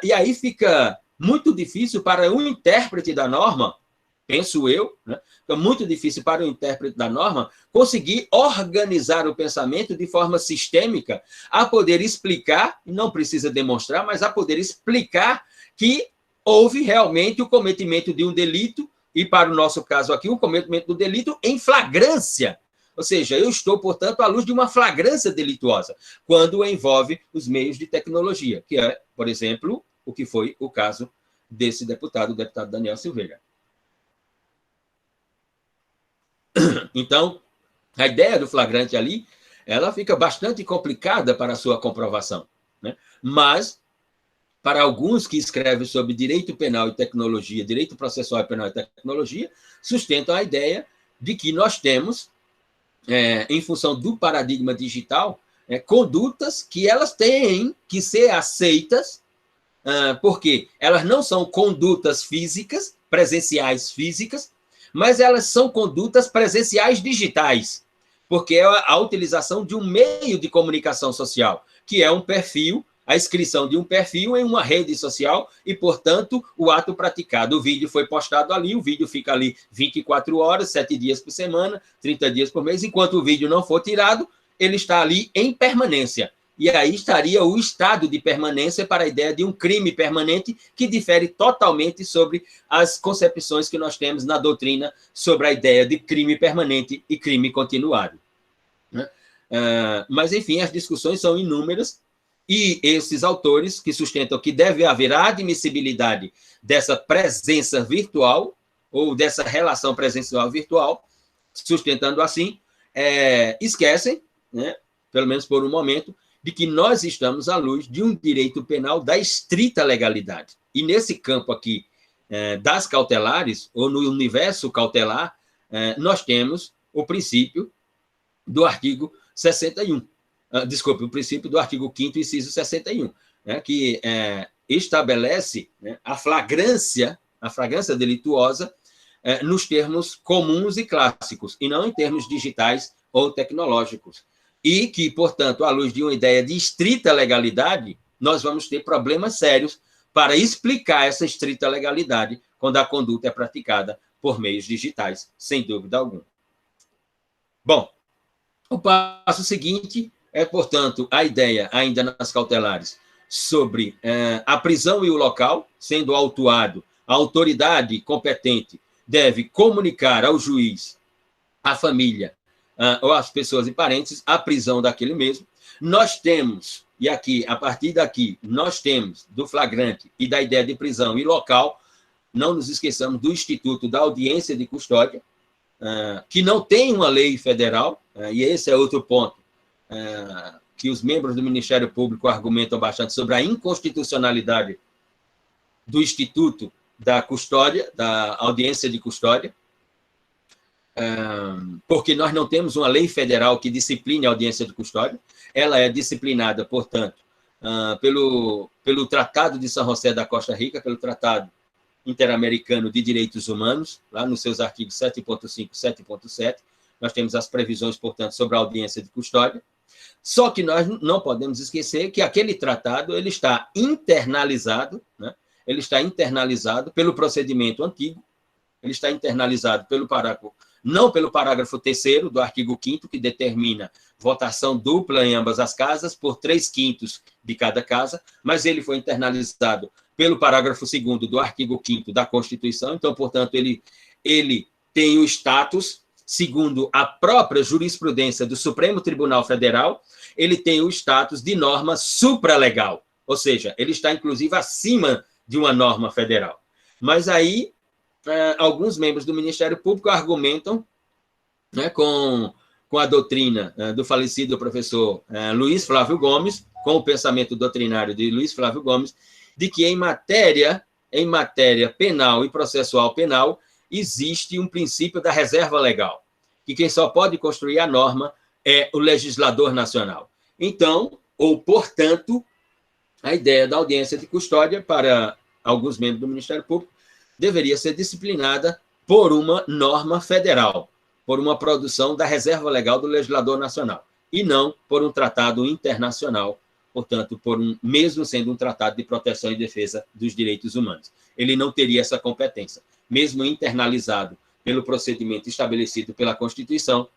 E aí fica muito difícil para o intérprete da norma, penso eu, né? Fica muito difícil para o intérprete da norma conseguir organizar o pensamento de forma sistêmica, a poder explicar, e não precisa demonstrar, mas a poder explicar que houve realmente o cometimento de um delito, e para o nosso caso aqui, o cometimento do delito em flagrância. Ou seja, eu estou, portanto, à luz de uma flagrância delituosa, quando envolve os meios de tecnologia, que é, por exemplo, o que foi o caso desse deputado, o deputado Daniel Silveira. Então, a ideia do flagrante ali, ela fica bastante complicada para a sua comprovação, né? Mas, para alguns que escrevem sobre direito penal e tecnologia, direito processual penal e tecnologia, sustentam a ideia de que nós temos, em função do paradigma digital, condutas que elas têm que ser aceitas, porque elas não são condutas físicas, presenciais físicas, mas elas são condutas presenciais digitais, porque é a utilização de um meio de comunicação social, que é um perfil, a inscrição de um perfil em uma rede social e, portanto, o ato praticado. O vídeo foi postado ali, o vídeo fica ali 24 horas, 7 dias por semana, 30 dias por mês. Enquanto o vídeo não for tirado, ele está ali em permanência. E aí estaria o estado de permanência para a ideia de um crime permanente, que difere totalmente sobre as concepções que nós temos na doutrina sobre a ideia de crime permanente e crime continuado, né? Mas, enfim, as discussões são inúmeras e esses autores que sustentam que deve haver a admissibilidade dessa presença virtual ou dessa relação presencial virtual, sustentando assim, esquecem, né, pelo menos por um momento, de que nós estamos à luz de um direito penal da estrita legalidade. E nesse campo aqui das cautelares, ou no universo cautelar, nós temos o princípio do artigo 61. Desculpe, o princípio do artigo 5º, inciso 61, né, que estabelece, né, a flagrância delituosa nos termos comuns e clássicos, e não em termos digitais ou tecnológicos. E que, portanto, à luz de uma ideia de estrita legalidade, nós vamos ter problemas sérios para explicar essa estrita legalidade quando a conduta é praticada por meios digitais, sem dúvida alguma. Bom, o passo seguinte é, portanto, a ideia, ainda nas cautelares, sobre a prisão e o local, sendo autuado, a autoridade competente deve comunicar ao juiz, à família, ou às pessoas e parentes, a prisão daquele mesmo. Nós temos, e aqui, a partir daqui, nós temos do flagrante e da ideia de prisão e local, não nos esqueçamos do Instituto da Audiência de Custódia, que não tem uma lei federal, e esse é outro ponto, que os membros do Ministério Público argumentam bastante sobre a inconstitucionalidade do Instituto da Custódia, da Audiência de Custódia, porque nós não temos uma lei federal que discipline a audiência de custódia. Ela é disciplinada, portanto, pelo Tratado de São José da Costa Rica, pelo Tratado Interamericano de Direitos Humanos, lá nos seus artigos 7.5 e 7.7, nós temos as previsões, portanto, sobre a audiência de custódia. Só que nós não podemos esquecer que aquele tratado ele está internalizado, né? Ele está internalizado pelo procedimento antigo, ele está internalizado pelo parágrafo, não pelo parágrafo 3º do artigo 5º, que determina votação dupla em ambas as casas, por 3/5 de cada casa, mas ele foi internalizado pelo parágrafo 2º do artigo 5º da Constituição, então, portanto, ele tem o status, segundo a própria jurisprudência do Supremo Tribunal Federal, ele tem o status de norma supralegal, ou seja, ele está, inclusive, acima de uma norma federal. Mas aí, alguns membros do Ministério Público argumentam, né, com a doutrina do falecido professor Luiz Flávio Gomes, com o pensamento doutrinário de Luiz Flávio Gomes, de que em matéria penal e processual penal existe um princípio da reserva legal, que quem só pode construir a norma é o legislador nacional. Então, ou portanto, a ideia da audiência de custódia para alguns membros do Ministério Público deveria ser disciplinada por uma norma federal, por uma produção da reserva legal do legislador nacional, e não por um tratado internacional, portanto, mesmo sendo um tratado de proteção e defesa dos direitos humanos. Ele não teria essa competência, mesmo internalizado pelo procedimento estabelecido pela Constituição,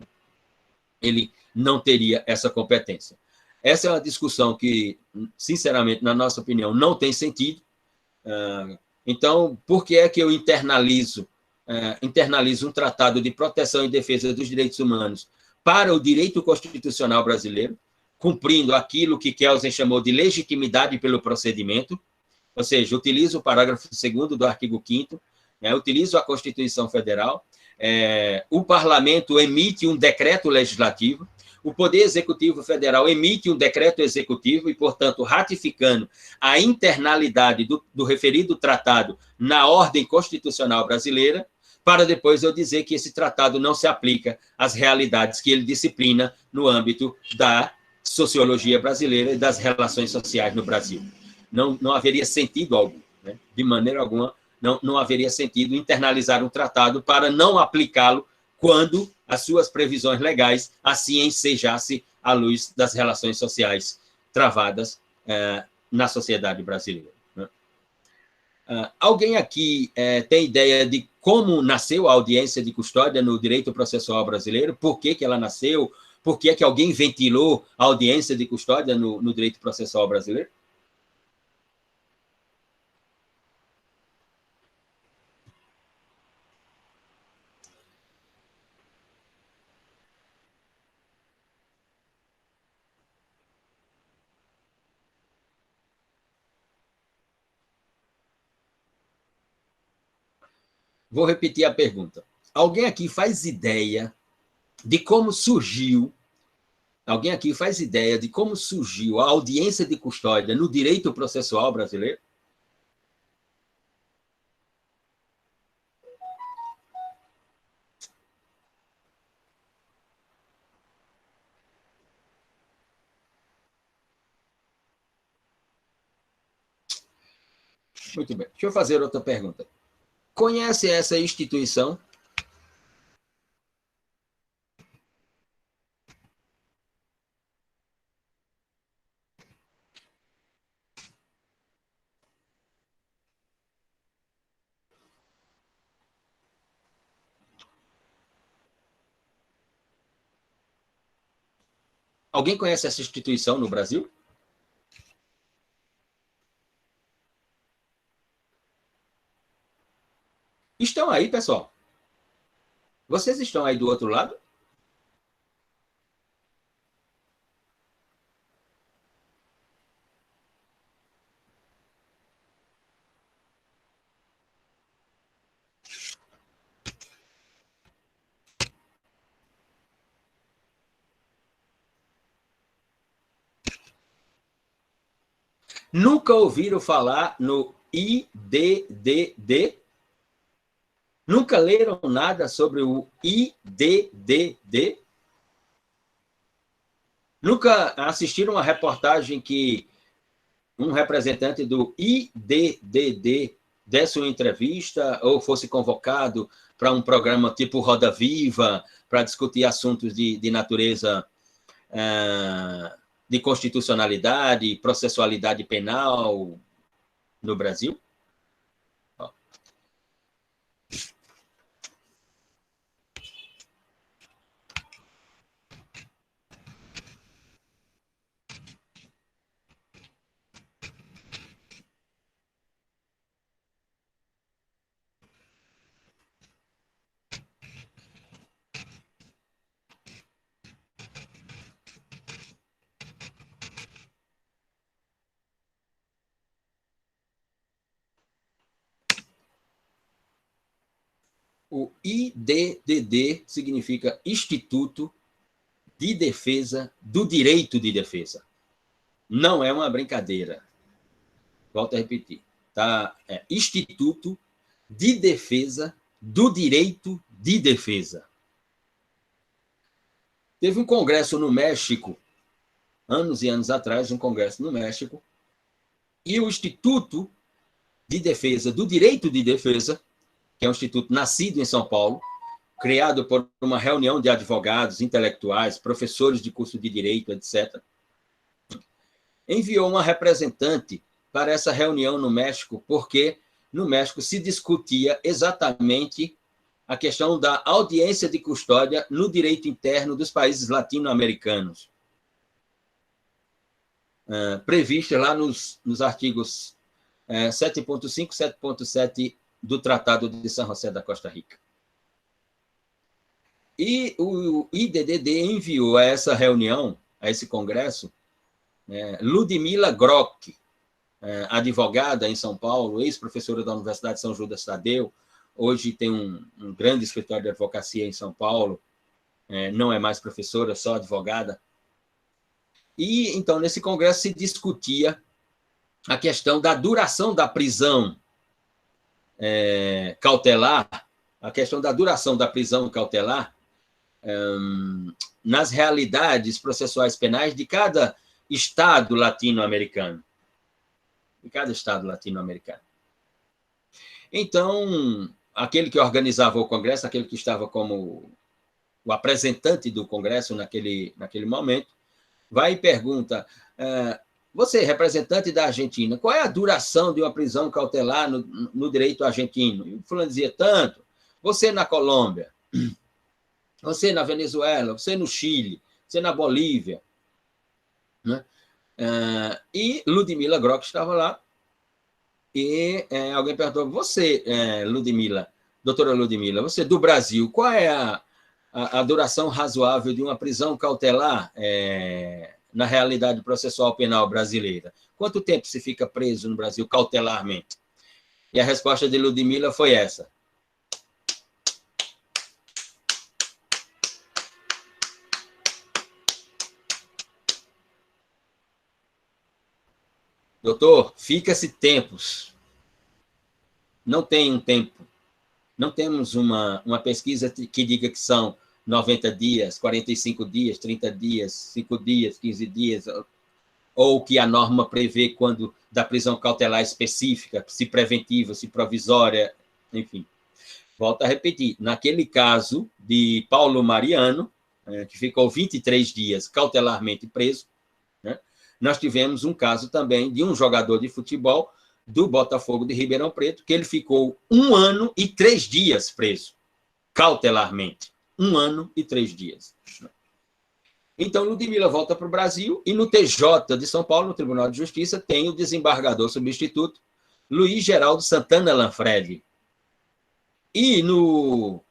ele não teria essa competência. Essa é uma discussão que, sinceramente, na nossa opinião, não tem sentido. Então, por que é que eu internalizo um tratado de proteção e defesa dos direitos humanos para o direito constitucional brasileiro, cumprindo aquilo que Kelsen chamou de legitimidade pelo procedimento, ou seja, utilizo o parágrafo 2º do artigo 5º, utilizo a Constituição Federal, o Parlamento emite um decreto legislativo, o Poder Executivo Federal emite um decreto executivo e, portanto, ratificando a internalidade do referido tratado na ordem constitucional brasileira, para depois eu dizer que esse tratado não se aplica às realidades que ele disciplina no âmbito da sociologia brasileira e das relações sociais no Brasil. Não haveria sentido algum, né? De maneira alguma, não haveria sentido internalizar um tratado para não aplicá-lo quando as suas previsões legais assim ensejasse à luz das relações sociais travadas na sociedade brasileira. Né? Alguém aqui tem ideia de como nasceu a audiência de custódia no direito processual brasileiro? Por que ela nasceu? Por que alguém ventilou a audiência de custódia no direito processual brasileiro? Vou repetir a pergunta. Alguém aqui faz ideia de como surgiu Alguém aqui faz ideia de como surgiu a audiência de custódia no direito processual brasileiro? Muito bem. Deixa eu fazer outra pergunta. Conhece essa instituição? Alguém conhece essa instituição no Brasil? Estão aí, pessoal? Vocês estão aí do outro lado? Nunca ouviram falar no IDDD? Nunca leram nada sobre o IDDD? Nunca assistiram uma reportagem que um representante do IDDD desse uma entrevista ou fosse convocado para um programa tipo Roda Viva, para discutir assuntos de natureza de constitucionalidade, processualidade penal no Brasil? O IDDD significa Instituto de Defesa do Direito de Defesa. Não é uma brincadeira. Volto a repetir. Tá? É Instituto de Defesa do Direito de Defesa. Teve um congresso no México, anos e anos atrás, um congresso no México, e o Instituto de Defesa do Direito de Defesa, que é um instituto nascido em São Paulo, criado por uma reunião de advogados, intelectuais, professores de curso de direito, etc., enviou uma representante para essa reunião no México, porque no México se discutia exatamente a questão da audiência de custódia no direito interno dos países latino-americanos, prevista lá nos artigos 7.5 e 7.7 do Tratado de São José da Costa Rica. E o IDDD enviou a essa reunião, a esse congresso, Ludmila Grock, advogada em São Paulo, ex-professora da Universidade de São Judas Tadeu, hoje tem um grande escritório de advocacia em São Paulo, não é mais professora, só advogada. E, então, nesse congresso se discutia a questão da duração da prisão cautelar, a questão da duração da prisão cautelar nas realidades processuais penais de cada estado latino-americano. De cada estado latino-americano. Então, aquele que organizava o congresso, aquele que estava como o apresentante do congresso naquele momento, vai e pergunta: você, representante da Argentina, qual é a duração de uma prisão cautelar no direito argentino? E o fulano dizia: tanto. Você na Colômbia, você na Venezuela, você no Chile, você na Bolívia. Né? E Ludmila Grock estava lá, e alguém perguntou: você, Ludmila, doutora Ludmila, você do Brasil, qual é a duração razoável de uma prisão cautelar na realidade processual penal brasileira? Quanto tempo se fica preso no Brasil cautelarmente? E a resposta de Ludmila foi essa: doutor, fica-se tempos. Não tem um tempo. Não temos uma pesquisa que diga que são 90 dias, 45 dias, 30 dias, 5 dias, 15 dias, ou que a norma prevê quando da prisão cautelar específica, se preventiva, se provisória, enfim. Volto a repetir, naquele caso de Paulo Mariano, que ficou 23 dias cautelarmente preso, né, nós tivemos um caso também de um jogador de futebol do Botafogo de Ribeirão Preto, que ele ficou 1 ano e 3 dias preso, cautelarmente. 1 ano e 3 dias. Então, Ludmila volta para o Brasil e no TJ de São Paulo, no Tribunal de Justiça, tem o desembargador substituto Luiz Geraldo Santana Lanfredi. E no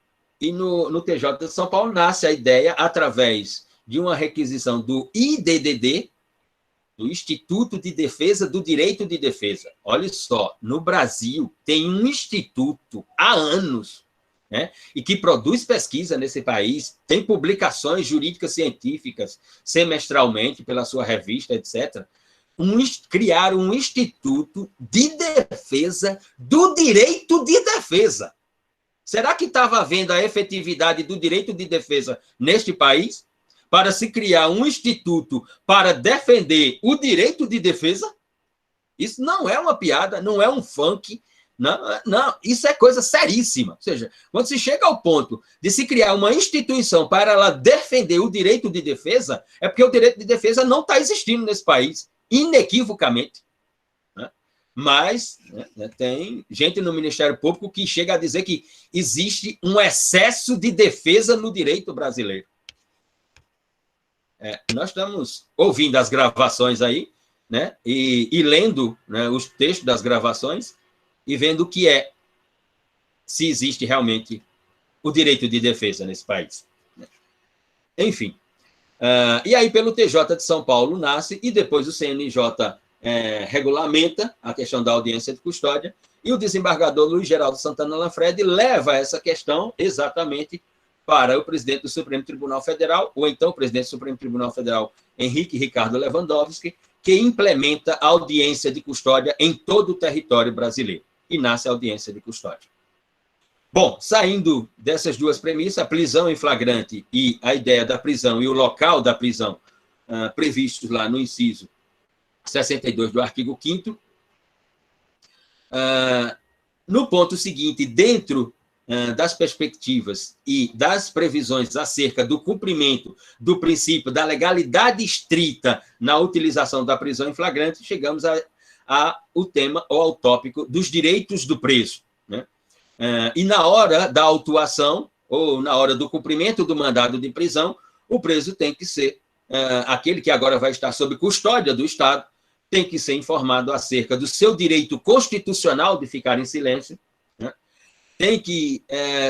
TJ de São Paulo nasce a ideia, através de uma requisição do IDDD, do Instituto de Defesa do Direito de Defesa. Olha só, no Brasil tem um instituto há anos, né, e que produz pesquisa nesse país, tem publicações jurídicas científicas semestralmente pela sua revista, etc. Criaram um Instituto de Defesa do Direito de Defesa. Será que estava havendo a efetividade do direito de defesa neste país para se criar um instituto para defender o direito de defesa? Isso não é uma piada, não é um funk, não, isso é coisa seríssima. Ou seja, quando se chega ao ponto de se criar uma instituição para ela defender o direito de defesa, é porque o direito de defesa não está existindo nesse país, inequivocamente. Mas tem gente no Ministério Público que chega a dizer que existe um excesso de defesa no direito brasileiro. Nós estamos ouvindo as gravações aí, né, e lendo, né, os textos das gravações e vendo o que é, se existe realmente o direito de defesa nesse país. Enfim. E aí, pelo TJ de São Paulo nasce, e depois o CNJ regulamenta a questão da audiência de custódia, e o desembargador Luiz Geraldo Santana Lanfredi leva essa questão exatamente para o presidente do Supremo Tribunal Federal, ou então o presidente do Supremo Tribunal Federal, Henrique Ricardo Lewandowski, que implementa a audiência de custódia em todo o território brasileiro, e nasce a audiência de custódia. Bom, saindo dessas duas premissas, a prisão em flagrante e a ideia da prisão e o local da prisão previstos lá no inciso 62 do artigo 5º, no ponto seguinte, dentro das perspectivas e das previsões acerca do cumprimento do princípio da legalidade estrita na utilização da prisão em flagrante, chegamos ao tema ou ao tópico dos direitos do preso, né? E na hora da autuação ou na hora do cumprimento do mandado de prisão, o preso tem que ser, aquele que agora vai estar sob custódia do Estado, tem que ser informado acerca do seu direito constitucional de ficar em silêncio, né? Tem que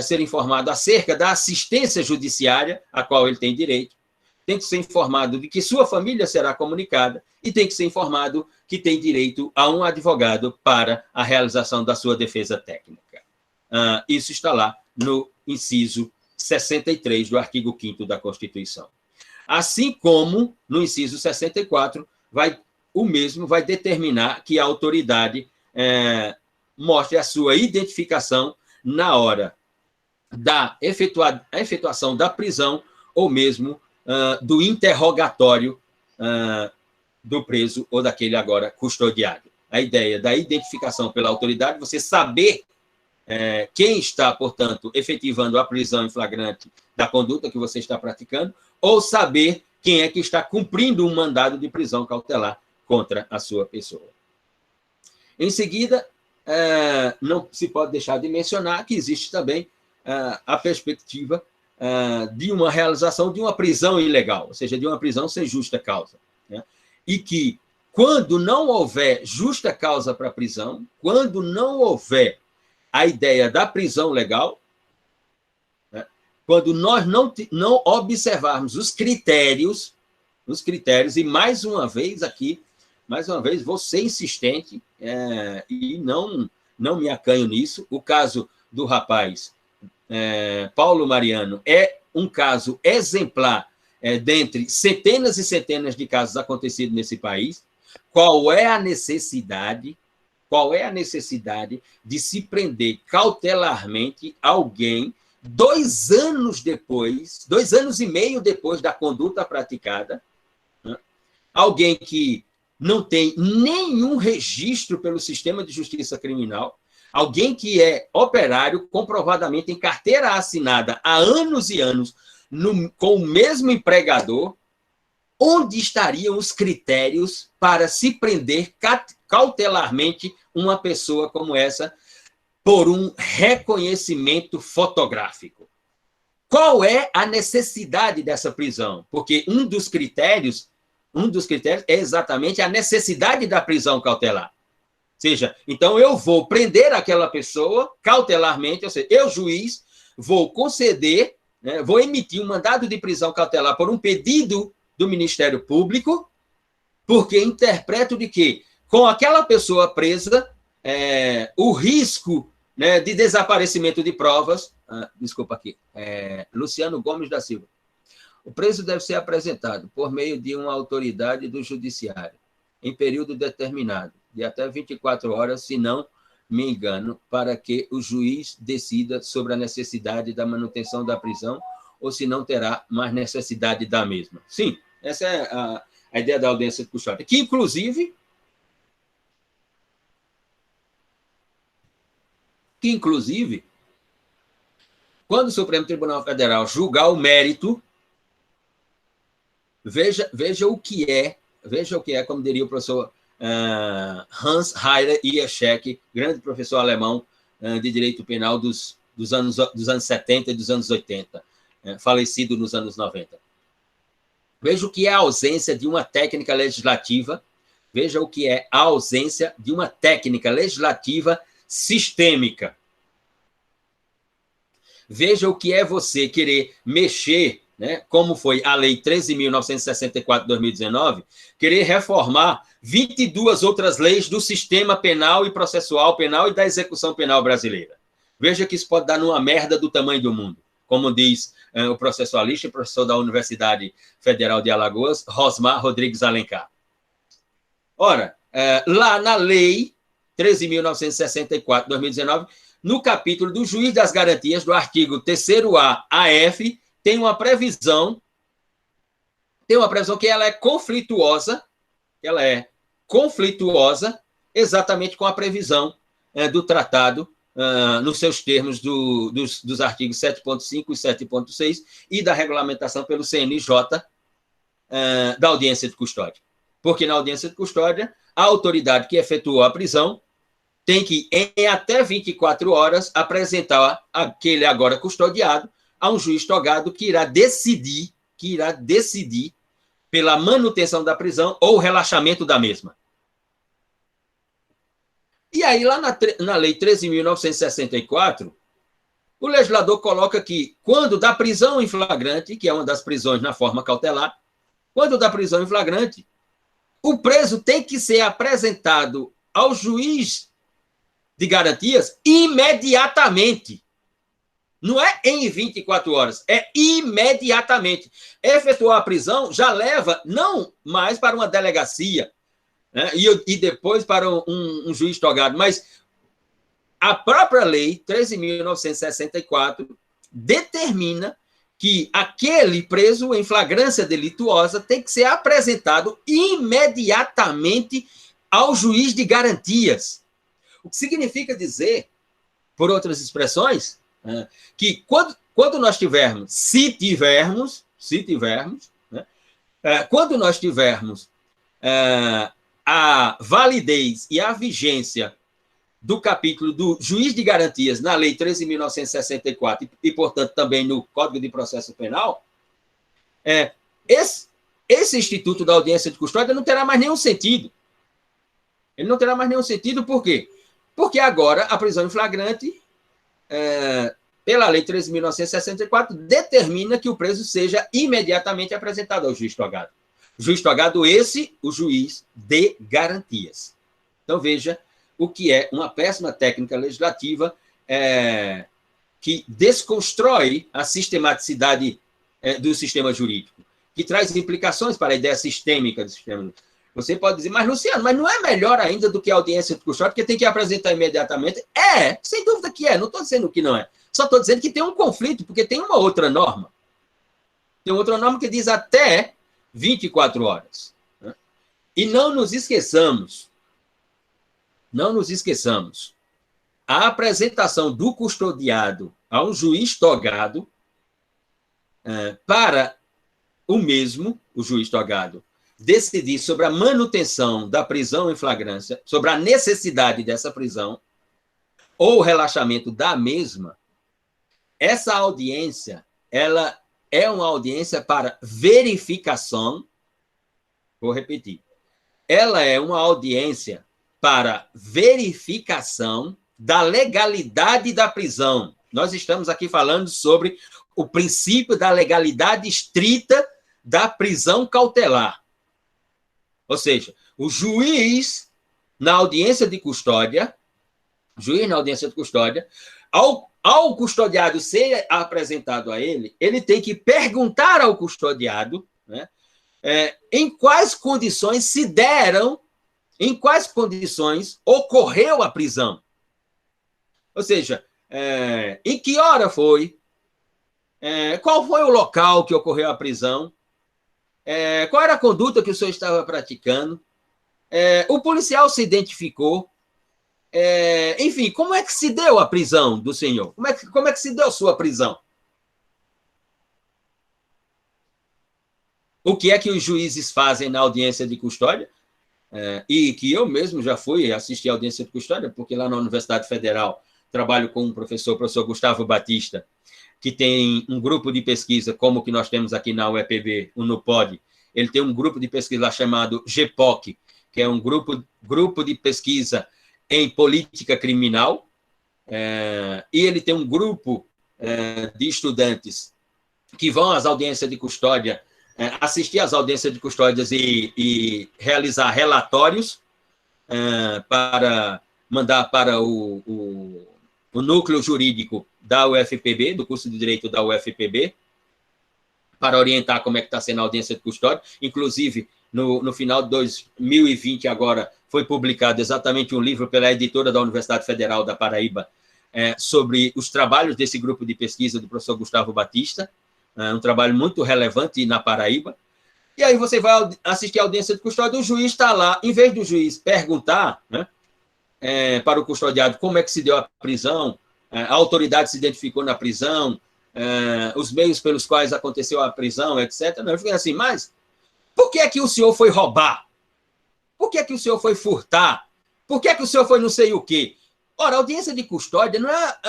ser informado acerca da assistência judiciária a qual ele tem direito, tem que ser informado de que sua família será comunicada e tem que ser informado que tem direito a um advogado para a realização da sua defesa técnica. Isso está lá no inciso 63 do artigo 5º da Constituição. Assim como no inciso 64, o mesmo vai determinar que a autoridade mostre a sua identificação na hora da efetuação da prisão ou mesmo do interrogatório do preso ou daquele agora custodiado. A ideia da identificação pela autoridade, você saber quem está, portanto, efetivando a prisão em flagrante da conduta que você está praticando, ou saber quem é que está cumprindo um mandado de prisão cautelar contra a sua pessoa. Em seguida, não se pode deixar de mencionar que existe também a perspectiva de uma realização de uma prisão ilegal, ou seja, de uma prisão sem justa causa, né? E que, quando não houver justa causa para a prisão, quando não houver a ideia da prisão legal, né, quando nós não observarmos os critérios, e mais uma vez aqui, vou ser insistente e não me acanho nisso. O caso do rapaz Paulo Mariano é um caso exemplar dentre centenas e centenas de casos acontecidos nesse país. Qual é a necessidade de se prender cautelarmente alguém 2 anos depois, 2 anos e meio depois da conduta praticada, né? Alguém que não tem nenhum registro pelo sistema de justiça criminal, alguém que é operário, comprovadamente em carteira assinada há anos e anos, com o mesmo empregador. Onde estariam os critérios para se prender cautelarmente uma pessoa como essa por um reconhecimento fotográfico? Qual é a necessidade dessa prisão? Porque um dos critérios é exatamente a necessidade da prisão cautelar. Ou seja, então eu vou prender aquela pessoa cautelarmente, ou seja, eu, juiz, vou conceder, né, vou emitir um mandado de prisão cautelar por um pedido do Ministério Público, porque interpreto de que, com aquela pessoa presa, o risco, né, de desaparecimento de provas... desculpa aqui. Luciano Gomes da Silva. O preso deve ser apresentado por meio de uma autoridade do judiciário, em período determinado, de até 24 horas, se não me engano, para que o juiz decida sobre a necessidade da manutenção da prisão ou se não terá mais necessidade da mesma. Sim, essa é a ideia da audiência de custódia, que, inclusive, quando o Supremo Tribunal Federal julgar o mérito, veja o que é, como diria o professor Hans Heider Ieschek, grande professor alemão de direito penal dos anos 70 e dos anos 80, falecido nos anos 90. Veja o que é a ausência de uma técnica legislativa, veja o que é a ausência de uma técnica legislativa sistêmica. Veja o que é você querer mexer, né, como foi a Lei 13.964 de 2019, querer reformar 22 outras leis do sistema penal e processual penal e da execução penal brasileira. Veja que isso pode dar numa merda do tamanho do mundo, como diz o processualista e professor da Universidade Federal de Alagoas, Rosmar Rodrigues Alencar. Ora, lá na Lei 13.964 de 2019, no capítulo do juiz das garantias, do artigo 3º a F, tem uma previsão que ela é conflituosa, exatamente com a previsão do tratado, nos seus termos dos artigos 7.5 e 7.6 e da regulamentação pelo CNJ da audiência de custódia. Porque na audiência de custódia, a autoridade que efetuou a prisão tem que, em até 24 horas, apresentar aquele agora custodiado a um juiz togado que irá decidir pela manutenção da prisão ou relaxamento da mesma. E aí, lá na Lei 13.964, o legislador coloca que, quando da prisão em flagrante, que é uma das prisões na forma cautelar, quando da prisão em flagrante, o preso tem que ser apresentado ao juiz de garantias imediatamente. Não é em 24 horas, é imediatamente. Efetuar a prisão já leva não mais para uma delegacia, né, e depois para um juiz togado, mas a própria Lei 13.964 determina que aquele preso em flagrância delituosa tem que ser apresentado imediatamente ao juiz de garantias. O que significa dizer, por outras expressões, que quando nós tivermos, né, quando nós tivermos a validez e a vigência do capítulo do juiz de garantias na Lei 13.964 e, portanto, também no Código de Processo Penal, esse instituto da audiência de custódia não terá mais nenhum sentido. Ele não terá mais nenhum sentido, por quê? Porque agora a prisão em flagrante, pela Lei 13.964, determina que o preso seja imediatamente apresentado ao juiz togado. O juiz togado, o juiz de garantias. Então, veja o que é uma péssima técnica legislativa que desconstrói a sistematicidade do sistema jurídico, que traz implicações para a ideia sistêmica do sistema jurídico. Você pode dizer, mas Luciano, mas não é melhor ainda do que a audiência de custódia, porque tem que apresentar imediatamente? É, sem dúvida que é, não estou dizendo que não é. Só estou dizendo que tem um conflito, porque tem uma outra norma. Tem outra norma que diz até 24 horas. Né? E não nos esqueçamos, a apresentação do custodiado ao juiz togado para o mesmo, o juiz togado, decidir sobre a manutenção da prisão em flagrância, sobre a necessidade dessa prisão ou o relaxamento da mesma, essa audiência, ela é uma audiência para verificação, vou repetir, ela é uma audiência para verificação da legalidade da prisão. Nós estamos aqui falando sobre o princípio da legalidade estrita da prisão cautelar. Ou seja, o juiz, na audiência de custódia, ao custodiado ser apresentado a ele, ele tem que perguntar ao custodiado, né, em quais condições se deram, em quais condições ocorreu a prisão. Ou seja, em que hora foi, qual foi o local que ocorreu a prisão, qual era a conduta que o senhor estava praticando, o policial se identificou, enfim, como é que se deu a prisão do senhor? Como é que se deu a sua prisão? O que é que os juízes fazem na audiência de custódia? E que eu mesmo já fui assistir a audiência de custódia, porque lá na Universidade Federal trabalho com o professor Gustavo Batista, que tem um grupo de pesquisa, como o que nós temos aqui na UEPB, o NUPOD. Ele tem um grupo de pesquisa lá chamado GPOC, que é um grupo de pesquisa em política criminal, e ele tem um grupo de estudantes que vão às audiências de custódia, assistir às audiências de custódias e realizar relatórios para mandar para o núcleo jurídico da UFPB, do curso de Direito da UFPB, para orientar como é que está sendo a audiência de custódia. Inclusive, no final de 2020, agora, foi publicado exatamente um livro pela editora da Universidade Federal da Paraíba sobre os trabalhos desse grupo de pesquisa do professor Gustavo Batista, um trabalho muito relevante na Paraíba. E aí você vai assistir a audiência de custódia, o juiz está lá, em vez do juiz perguntar, né, para o custodiado como é que se deu a prisão, a autoridade se identificou na prisão, os meios pelos quais aconteceu a prisão, etc. Não, eu fiquei assim, mas por que é que o senhor foi roubar? Por que é que o senhor foi furtar? Por que é que o senhor foi não sei o quê? Ora, a audiência de custódia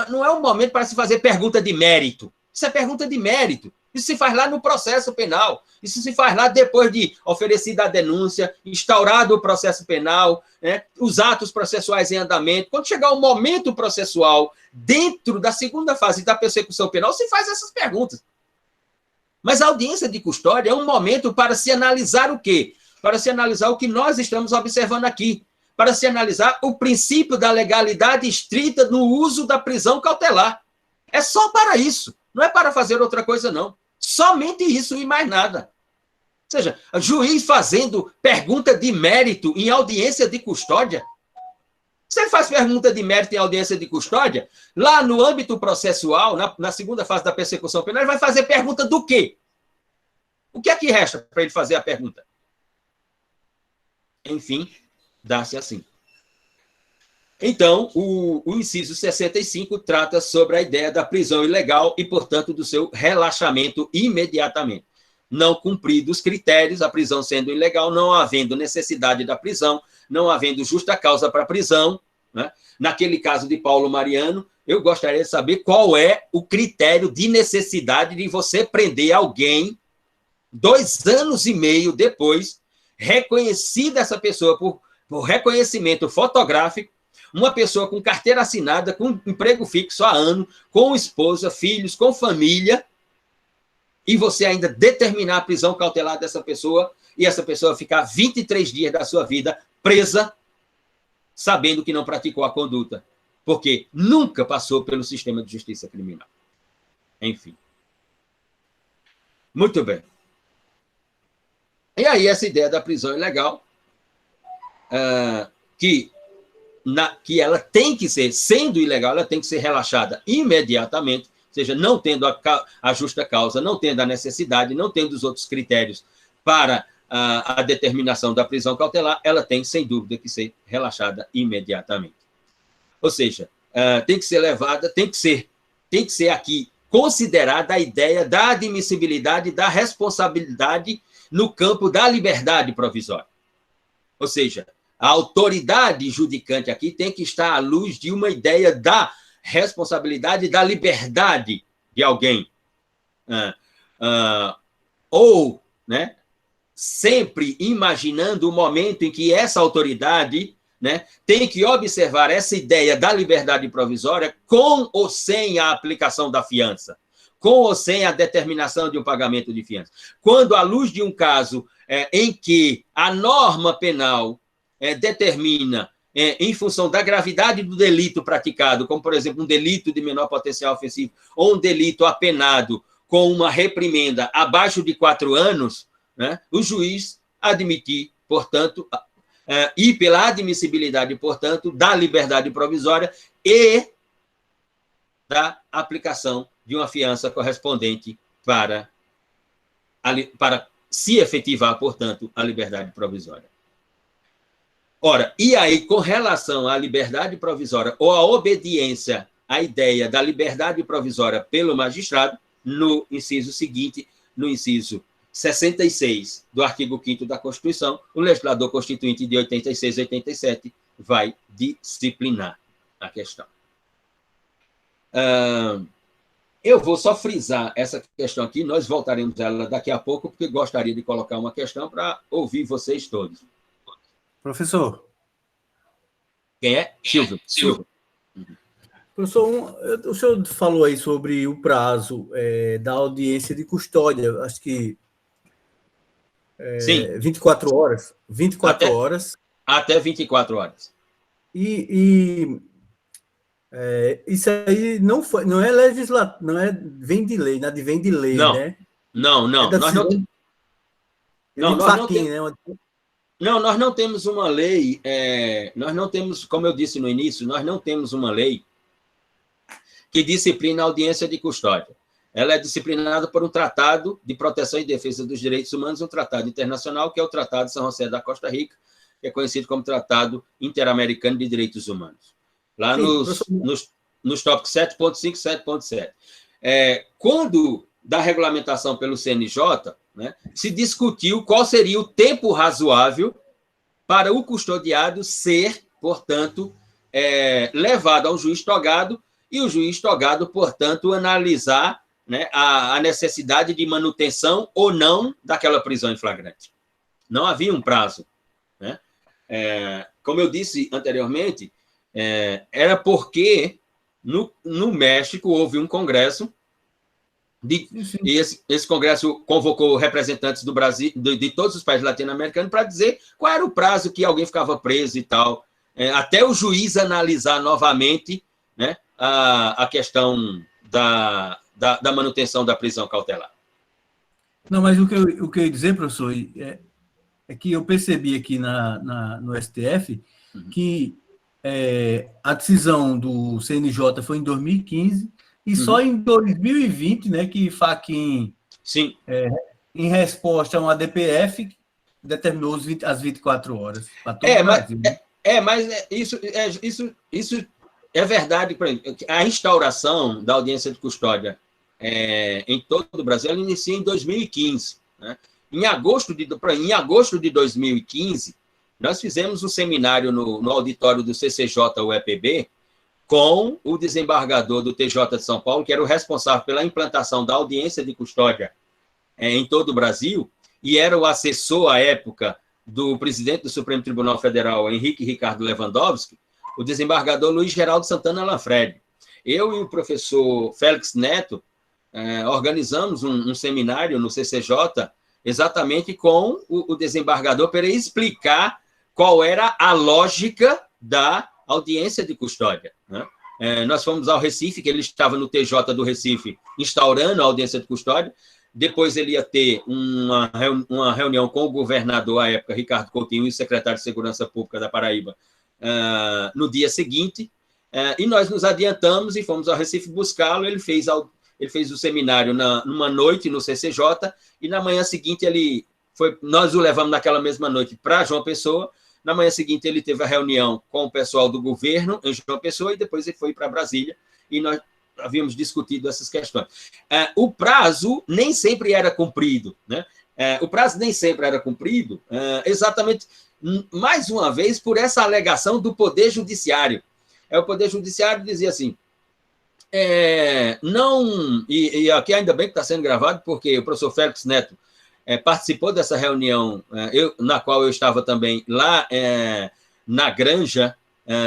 não é um momento para se fazer pergunta de mérito. Isso é pergunta de mérito. Isso se faz lá no processo penal. Isso se faz lá depois de oferecida a denúncia, instaurado o processo penal, né, os atos processuais em andamento. Quando chegar o momento processual, dentro da segunda fase da persecução penal, se faz essas perguntas. Mas a audiência de custódia é um momento para se analisar o quê? Para se analisar o que nós estamos observando aqui. Para se analisar o princípio da legalidade estrita no uso da prisão cautelar. É só para isso. Não é para fazer outra coisa, não. Somente isso e mais nada. Ou seja, juiz fazendo pergunta de mérito em audiência de custódia. Você faz pergunta de mérito em audiência de custódia, lá no âmbito processual, na segunda fase da persecução penal, ele vai fazer pergunta do quê? O que é que resta para ele fazer a pergunta? Enfim, dá-se assim. Então, o inciso 65 trata sobre a ideia da prisão ilegal e, portanto, do seu relaxamento imediatamente. Não cumpridos os critérios, a prisão sendo ilegal, não havendo necessidade da prisão, não havendo justa causa para a prisão, né? Naquele caso de Paulo Mariano, eu gostaria de saber qual é o critério de necessidade de você prender alguém 2 anos e meio depois, reconhecida essa pessoa por reconhecimento fotográfico, uma pessoa com carteira assinada, com emprego fixo há ano, com esposa, filhos, com família, e você ainda determinar a prisão cautelar dessa pessoa, e essa pessoa ficar 23 dias da sua vida presa, sabendo que não praticou a conduta, porque nunca passou pelo sistema de justiça criminal. Enfim. Muito bem. E aí, essa ideia da prisão ilegal que ela tem que ser, sendo ilegal, ela tem que ser relaxada imediatamente, ou seja, não tendo a justa causa, não tendo a necessidade, não tendo os outros critérios para a determinação da prisão cautelar, ela tem, sem dúvida, que ser relaxada imediatamente. Ou seja, tem que ser levada, tem que ser aqui considerada a ideia da admissibilidade, da responsabilidade no campo da liberdade provisória. Ou seja, a autoridade judicante aqui tem que estar à luz de uma ideia da responsabilidade, da liberdade de alguém. Ou, né, sempre imaginando o momento em que essa autoridade, né, tem que observar essa ideia da liberdade provisória com ou sem a aplicação da fiança, com ou sem a determinação de um pagamento de fiança. Quando, à luz de um caso em que a norma penal determina, em função da gravidade do delito praticado, como, por exemplo, um delito de menor potencial ofensivo ou um delito apenado com uma reprimenda abaixo de 4 anos, né, o juiz admitir, portanto, e pela admissibilidade, portanto, da liberdade provisória e da aplicação de uma fiança correspondente para se efetivar, portanto, a liberdade provisória. Ora, e aí, com relação à liberdade provisória ou à obediência à ideia da liberdade provisória pelo magistrado, no inciso seguinte, no inciso 66 do artigo 5º da Constituição, o legislador constituinte de 86 e 87 vai disciplinar a questão. Eu vou só frisar essa questão aqui, nós voltaremos a ela daqui a pouco, porque gostaria de colocar uma questão para ouvir vocês todos.
Professor.
Quem é? Silvio.
Professor, o senhor falou aí sobre o prazo da audiência de custódia, acho que
Sim.
24 horas. 24 horas.
Até 24 horas.
Isso aí não é legislativo, vem de lei, nada vem de lei,
não,
né?
Não. Nós não temos uma lei, nós não temos, como eu disse no início, nós não temos uma lei que disciplina a audiência de custódia. Ela é disciplinada por um tratado de proteção e defesa dos direitos humanos, um tratado internacional, que é o Tratado de São José da Costa Rica, que é conhecido como Tratado Interamericano de Direitos Humanos. Lá nos tópicos 7.5 e 7.7. Quando da regulamentação pelo CNJ, né, se discutiu qual seria o tempo razoável para o custodiado ser, portanto, levado ao juiz togado e o juiz togado, portanto, analisar, né, a necessidade de manutenção ou não daquela prisão em flagrante. Não havia um prazo. Né? Como eu disse anteriormente, era porque no México houve um congresso e esse congresso convocou representantes do Brasil, de todos os países latino-americanos, para dizer qual era o prazo que alguém ficava preso e tal, até o juiz analisar novamente, né, a questão da manutenção da prisão cautelar.
Não, mas o que eu ia dizer, professor, é que eu percebi aqui no STF que a decisão do CNJ foi em 2015 e só em 2020, né, que Fachin, em resposta a uma DPF, determinou as 24 horas para todo o Brasil.
Mas isso é verdade. Por exemplo, a instauração da audiência de custódia em todo o Brasil ela inicia em 2015. Né? Em agosto de 2015, nós fizemos um seminário no auditório do CCJ-UEPB com o desembargador do TJ de São Paulo, que era o responsável pela implantação da audiência de custódia em todo o Brasil, e era o assessor, à época, do presidente do Supremo Tribunal Federal, Henrique Ricardo Lewandowski, o desembargador Luiz Geraldo Santana Lanfredi. Eu e o professor Félix Neto organizamos um seminário no CCJ exatamente com o desembargador para explicar qual era a lógica da audiência de custódia. Né? Nós fomos ao Recife, que ele estava no TJ do Recife, instaurando a audiência de custódia. depois ele ia ter uma reunião com o governador, à época, Ricardo Coutinho, e o secretário de Segurança Pública da Paraíba, no dia seguinte, e nós nos adiantamos e fomos ao Recife buscá-lo. Ele fez o seminário numa noite no CCJ, e na manhã seguinte nós o levamos naquela mesma noite para João Pessoa. Na manhã seguinte ele teve a reunião com o pessoal do governo em João Pessoa, e depois ele foi para Brasília, e nós havíamos discutido essas questões. O prazo nem sempre era cumprido, né? O prazo nem sempre era cumprido, exatamente, mais uma vez, por essa alegação do Poder Judiciário. O Poder Judiciário dizia assim, não, e aqui ainda bem que está sendo gravado, porque o professor Félix Neto participou dessa reunião, na qual eu estava também lá na granja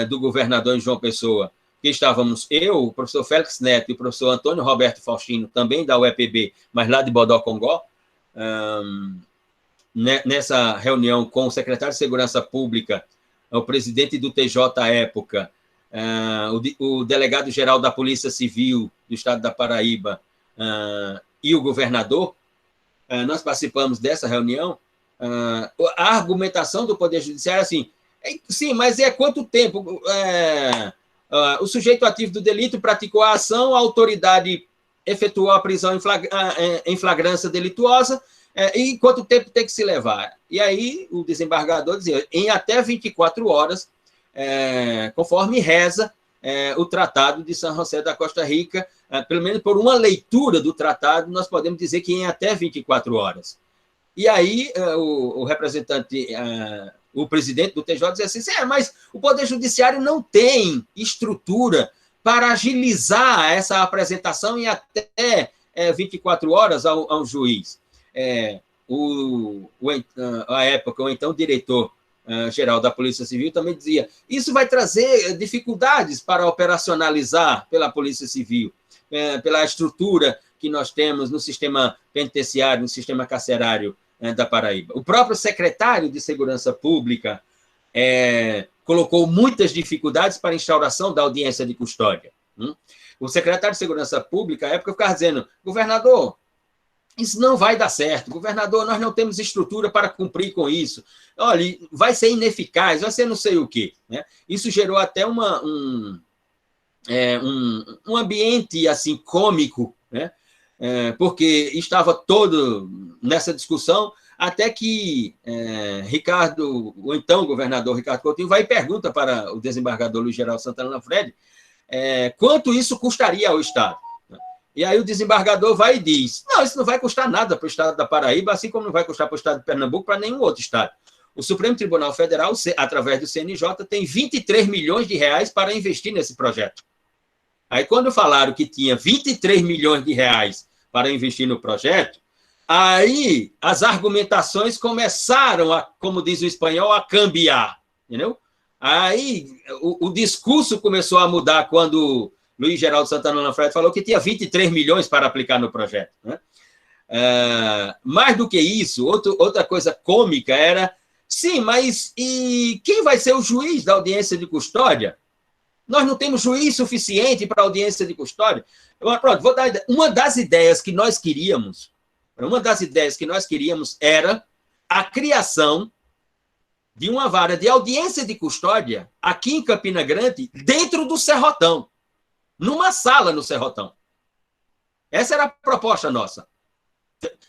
do governador em João Pessoa, que estávamos eu, o professor Félix Neto e o professor Antônio Roberto Faustino, também da UEPB, mas lá de Bodocongó, nessa reunião com o secretário de Segurança Pública, o presidente do TJ à época, o delegado-geral da Polícia Civil do Estado da Paraíba e o governador. Nós participamos dessa reunião. A argumentação do Poder Judiciário é assim, sim, mas quanto tempo... o sujeito ativo do delito praticou a ação, a autoridade efetuou a prisão em flagrância delituosa, e quanto tempo tem que se levar? E aí o desembargador dizia, em até 24 horas, conforme reza o Tratado de São José da Costa Rica, pelo menos por uma leitura do tratado, nós podemos dizer que em até 24 horas. E aí o representante... o presidente do TJ dizia assim, mas o Poder Judiciário não tem estrutura para agilizar essa apresentação em até 24 horas ao juiz. À época, o então diretor-geral da Polícia Civil também dizia, isso vai trazer dificuldades para operacionalizar pela Polícia Civil, pela estrutura que nós temos no sistema penitenciário, no sistema carcerário da Paraíba. O próprio secretário de Segurança Pública colocou muitas dificuldades para a instauração da audiência de custódia. O secretário de Segurança Pública, à época, ficava dizendo, governador, isso não vai dar certo, governador, nós não temos estrutura para cumprir com isso, olha, vai ser ineficaz, vai ser não sei o quê. Isso gerou até um ambiente assim cômico, né? Porque estava todo nessa discussão, até que o então governador Ricardo Coutinho vai e pergunta para o desembargador Luiz Geraldo Santana Lanfredi quanto isso custaria ao Estado. E aí o desembargador vai e diz, não, isso não vai custar nada para o Estado da Paraíba, assim como não vai custar para o Estado de Pernambuco, para nenhum outro Estado. O Supremo Tribunal Federal, através do CNJ, tem 23 milhões de reais para investir nesse projeto. Aí, quando falaram que tinha 23 milhões de reais para investir no projeto, aí as argumentações começaram, como diz o espanhol, a cambiar, entendeu? Aí o discurso começou a mudar quando Luiz Geraldo Santana Lanfredi falou que tinha 23 milhões para aplicar no projeto, né? Mais do que isso, outra coisa cômica era, sim, mas e quem vai ser o juiz da audiência de custódia? Nós não temos juiz suficiente para a audiência de custódia. Pronto, vou dar uma das ideias que nós queríamos. Era a criação de uma vara de audiência de custódia aqui em Campina Grande, dentro do Serrotão, numa sala no Serrotão. Essa era a proposta nossa.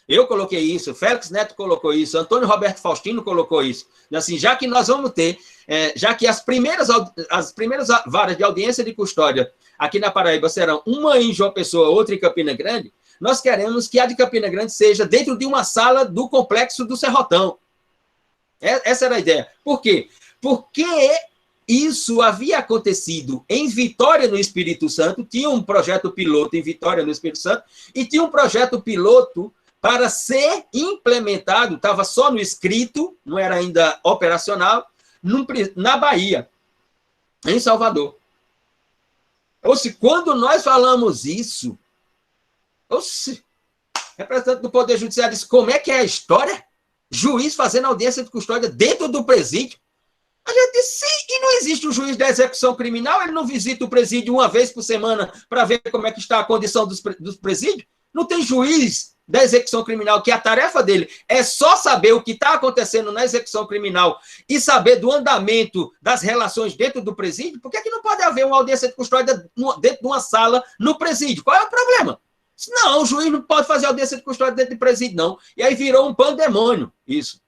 Eu coloquei isso, Félix Neto colocou isso, Antônio Roberto Faustino colocou isso. Assim, já que nós vamos ter, já que as primeiras varas de audiência de custódia aqui na Paraíba serão uma em João Pessoa, outra em Campina Grande, nós queremos que a de Campina Grande seja dentro de uma sala do complexo do Serrotão. Essa era a ideia. Por quê? Porque isso havia acontecido em Vitória, no Espírito Santo, tinha um projeto piloto em Vitória, no Espírito Santo, e tinha um projeto piloto para ser implementado, estava só no escrito, não era ainda operacional, na Bahia, em Salvador. Ou seja, quando nós falamos isso, representante do Poder Judiciário disse, como é que é a história? Juiz fazendo audiência de custódia dentro do presídio. A gente disse, sim, e não existe um juiz da execução criminal, ele não visita o presídio uma vez por semana para ver como é que está a condição dos presídios? Não tem juiz da execução criminal que a tarefa dele é só saber o que está acontecendo na execução criminal e saber do andamento das relações dentro do presídio. Por que não pode haver uma audiência de custódia dentro de uma sala no presídio? Qual é o problema? Não, o juiz não pode fazer audiência de custódia dentro do presídio, não. E aí virou um pandemônio, isso.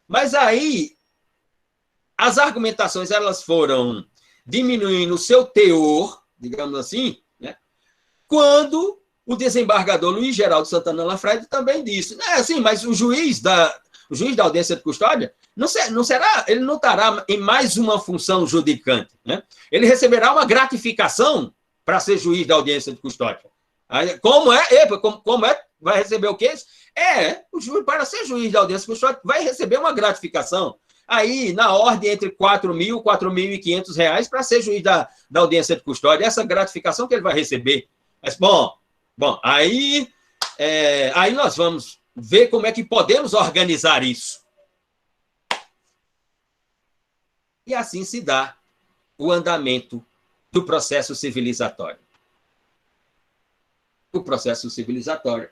Mas aí, as argumentações elas foram diminuindo o seu teor, digamos assim, né, quando o desembargador Luiz Geraldo Santana Lafredi também disse, assim, mas o juiz da audiência de custódia ele não estará em mais uma função judicante, né? Ele receberá uma gratificação para ser juiz da audiência de custódia. Como é? Vai receber o quê? O juiz, para ser juiz da audiência de custódia, vai receber uma gratificação. Aí, na ordem entre R$4.000 e R$4.500 para ser juiz da audiência de custódia, essa gratificação que ele vai receber. Mas, bom, aí nós vamos ver como é que podemos organizar isso. E assim se dá o andamento do processo civilizatório. O processo civilizatório,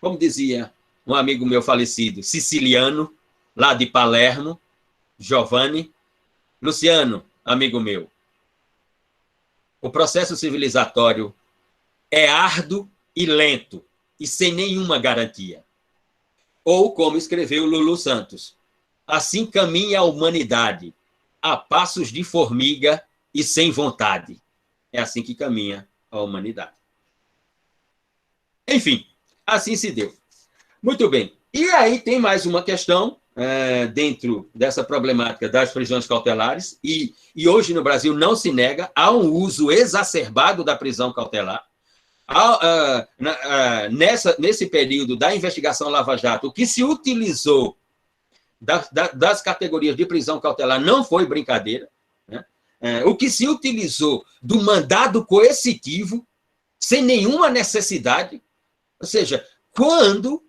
como dizia um amigo meu falecido, siciliano, lá de Palermo, Giovanni, Luciano, amigo meu, o processo civilizatório é árduo e lento, e sem nenhuma garantia. Ou, como escreveu Lulu Santos, assim caminha a humanidade, a passos de formiga e sem vontade. É assim que caminha a humanidade. Enfim, assim se deu. Muito bem. E aí tem mais uma questão dentro dessa problemática das prisões cautelares, e hoje no Brasil não se nega, há um uso exacerbado da prisão cautelar. Nesse período da investigação Lava Jato, o que se utilizou das categorias de prisão cautelar não foi brincadeira, né? O que se utilizou do mandado coercitivo, sem nenhuma necessidade, ou seja, quando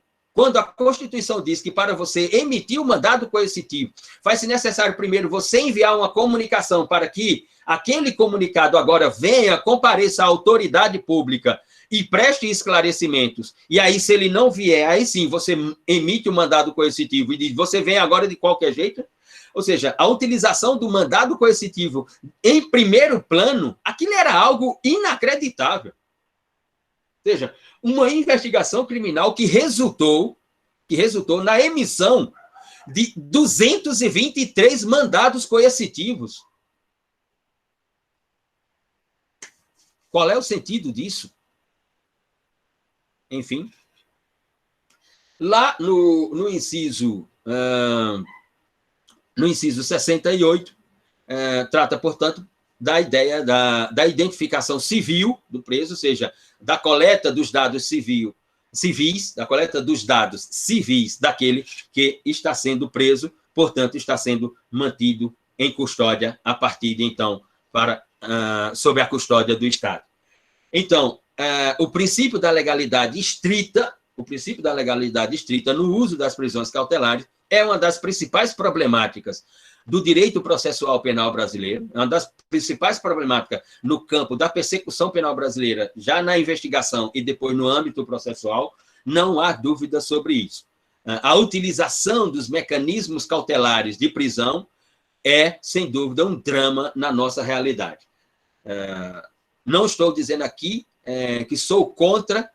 a Constituição diz que para você emitir o mandado coercitivo, faz-se necessário primeiro você enviar uma comunicação para que aquele comunicado agora venha, compareça à autoridade pública e preste esclarecimentos, e aí, se ele não vier, aí sim, você emite o mandado coercitivo e diz, você vem agora de qualquer jeito. Ou seja, a utilização do mandado coercitivo em primeiro plano, aquilo era algo inacreditável. Ou seja, uma investigação criminal que resultou na emissão de 223 mandados coercitivos. Qual é o sentido disso? Enfim, lá no inciso 68, trata, portanto, da ideia da identificação civil do preso, ou seja, da coleta dos dados civis, da coleta dos dados civis daquele que está sendo preso, portanto, está sendo mantido em custódia a partir de então, sob a custódia do Estado. Então, o princípio da legalidade estrita no uso das prisões cautelares é uma das principais problemáticas do direito processual penal brasileiro, é uma das principais problemáticas no campo da persecução penal brasileira, já na investigação e depois no âmbito processual, não há dúvida sobre isso. A utilização dos mecanismos cautelares de prisão é, sem dúvida, um drama na nossa realidade. Não estou dizendo aqui que sou contra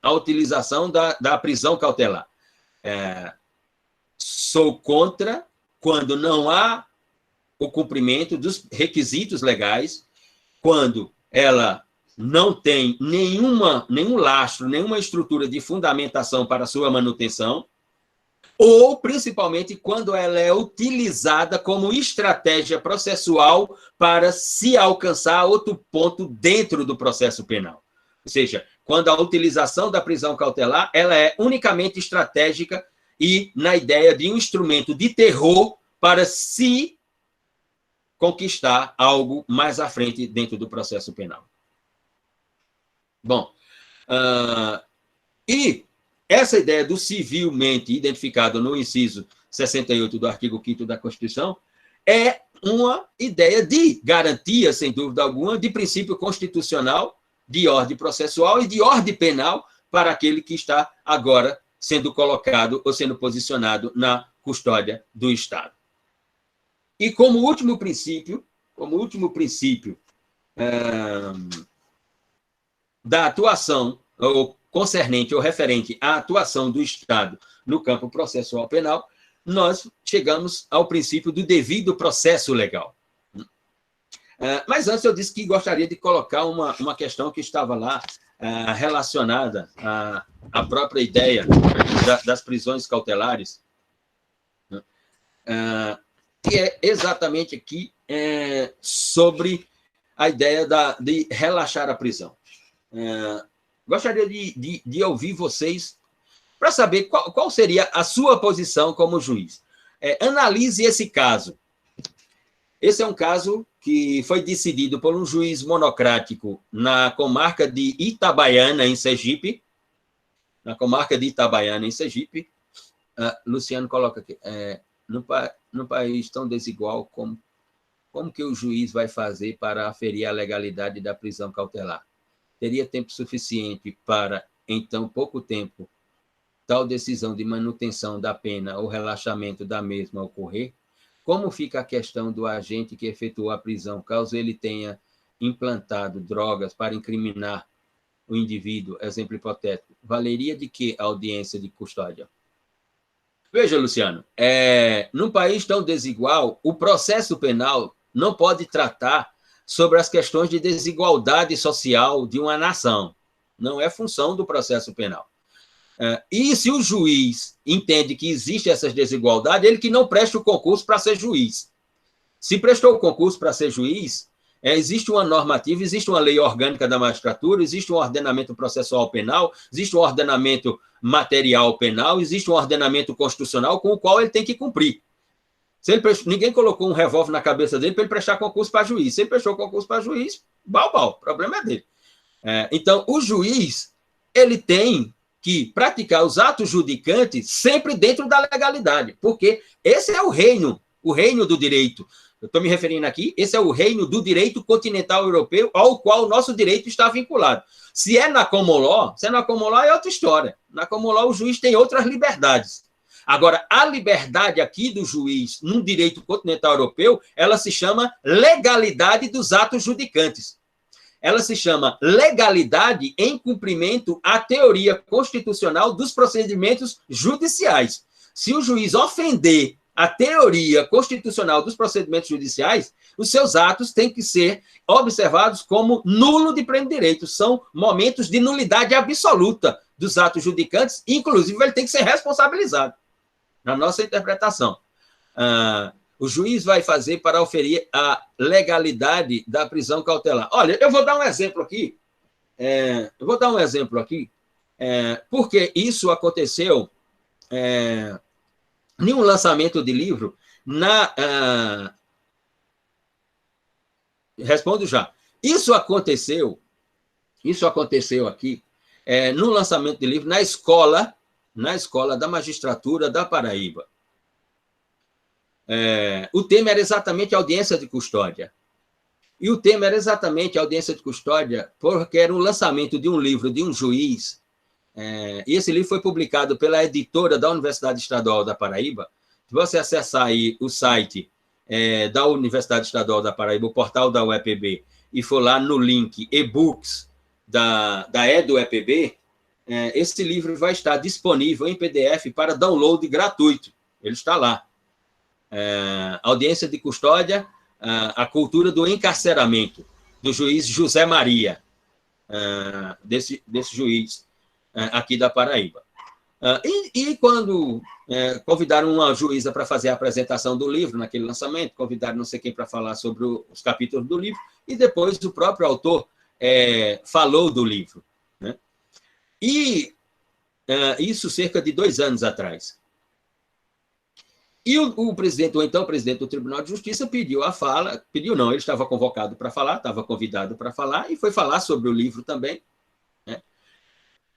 a utilização da prisão cautelar. Sou contra quando não há o cumprimento dos requisitos legais, quando ela não tem nenhum lastro, nenhuma estrutura de fundamentação para sua manutenção, ou, principalmente, quando ela é utilizada como estratégia processual para se alcançar outro ponto dentro do processo penal. Ou seja, quando a utilização da prisão cautelar ela é unicamente estratégica e na ideia de um instrumento de terror para se conquistar algo mais à frente dentro do processo penal. Bom, e essa ideia do civilmente identificado no inciso 68 do artigo 5º da Constituição é uma ideia de garantia, sem dúvida alguma, de princípio constitucional, de ordem processual e de ordem penal para aquele que está agora sendo colocado ou sendo posicionado na custódia do Estado. E como último princípio da atuação, ou concernente ou referente à atuação do Estado no campo processual penal, nós chegamos ao princípio do devido processo legal. Mas antes eu disse que gostaria de colocar uma questão que estava lá relacionada à própria ideia das prisões cautelares, que é exatamente aqui sobre a ideia de relaxar a prisão. Gostaria de ouvir vocês para saber qual seria a sua posição como juiz. Analise esse caso. Esse é um caso que foi decidido por um juiz monocrático na comarca de Itabaiana, em Sergipe. Na comarca de Itabaiana, em Sergipe. Luciano coloca aqui. No país tão desigual, como que o juiz vai fazer para aferir a legalidade da prisão cautelar? Teria tempo suficiente para, em tão pouco tempo, tal decisão de manutenção da pena ou relaxamento da mesma ocorrer? Como fica a questão do agente que efetuou a prisão, caso ele tenha implantado drogas para incriminar o indivíduo, exemplo hipotético? Valeria de que a audiência de custódia? Veja, Luciano, num país tão desigual, o processo penal não pode tratar sobre as questões de desigualdade social de uma nação. Não é função do processo penal. E se o juiz entende que existe essas desigualdades, ele que não preste o concurso para ser juiz. Se prestou o concurso para ser juiz, existe uma normativa, existe uma lei orgânica da magistratura, existe um ordenamento processual penal, existe um ordenamento material penal, existe um ordenamento constitucional com o qual ele tem que cumprir. Ninguém colocou um revólver na cabeça dele para ele prestar concurso para juiz. Se ele prestou concurso para juiz, o problema é dele. Então, o juiz ele tem que praticar os atos judicantes sempre dentro da legalidade, porque esse é o reino do direito. Eu estou me referindo aqui, esse é o reino do direito continental europeu, ao qual o nosso direito está vinculado. Se é na common law é outra história. Na common law, o juiz tem outras liberdades. Agora, a liberdade aqui do juiz, num direito continental europeu, ela se chama legalidade dos atos judicantes. Ela se chama legalidade em cumprimento à teoria constitucional dos procedimentos judiciais. Se o juiz ofender a teoria constitucional dos procedimentos judiciais, os seus atos têm que ser observados como nulo de pleno direito. São momentos de nulidade absoluta dos atos judicantes, inclusive ele tem que ser responsabilizado, na nossa interpretação. O juiz vai fazer para oferir a legalidade da prisão cautelar. Olha, eu vou dar um exemplo aqui. Porque isso aconteceu em um lançamento de livro Respondo já. Isso aconteceu aqui no lançamento de livro na escola da magistratura da Paraíba. O tema era exatamente audiência de custódia. E o tema era exatamente audiência de custódia porque era o lançamento de um livro de um juiz, e esse livro foi publicado pela editora da Universidade Estadual da Paraíba. Se você acessar aí o site da Universidade Estadual da Paraíba, o portal da UEPB, e for lá no link e-books da EduEPB, esse livro vai estar disponível em PDF para download gratuito. Ele está lá. Audiência de custódia, a cultura do encarceramento, do juiz José Maria, desse juiz aqui da Paraíba. E quando convidaram uma juíza para fazer a apresentação do livro naquele lançamento, convidaram não sei quem para falar sobre os capítulos do livro, e depois o próprio autor falou do livro, né? E isso cerca de 2 anos atrás. E o presidente, ou então o presidente do Tribunal de Justiça, pediu a fala, pediu não, ele estava convocado para falar, estava convidado para falar, e foi falar sobre o livro também, né?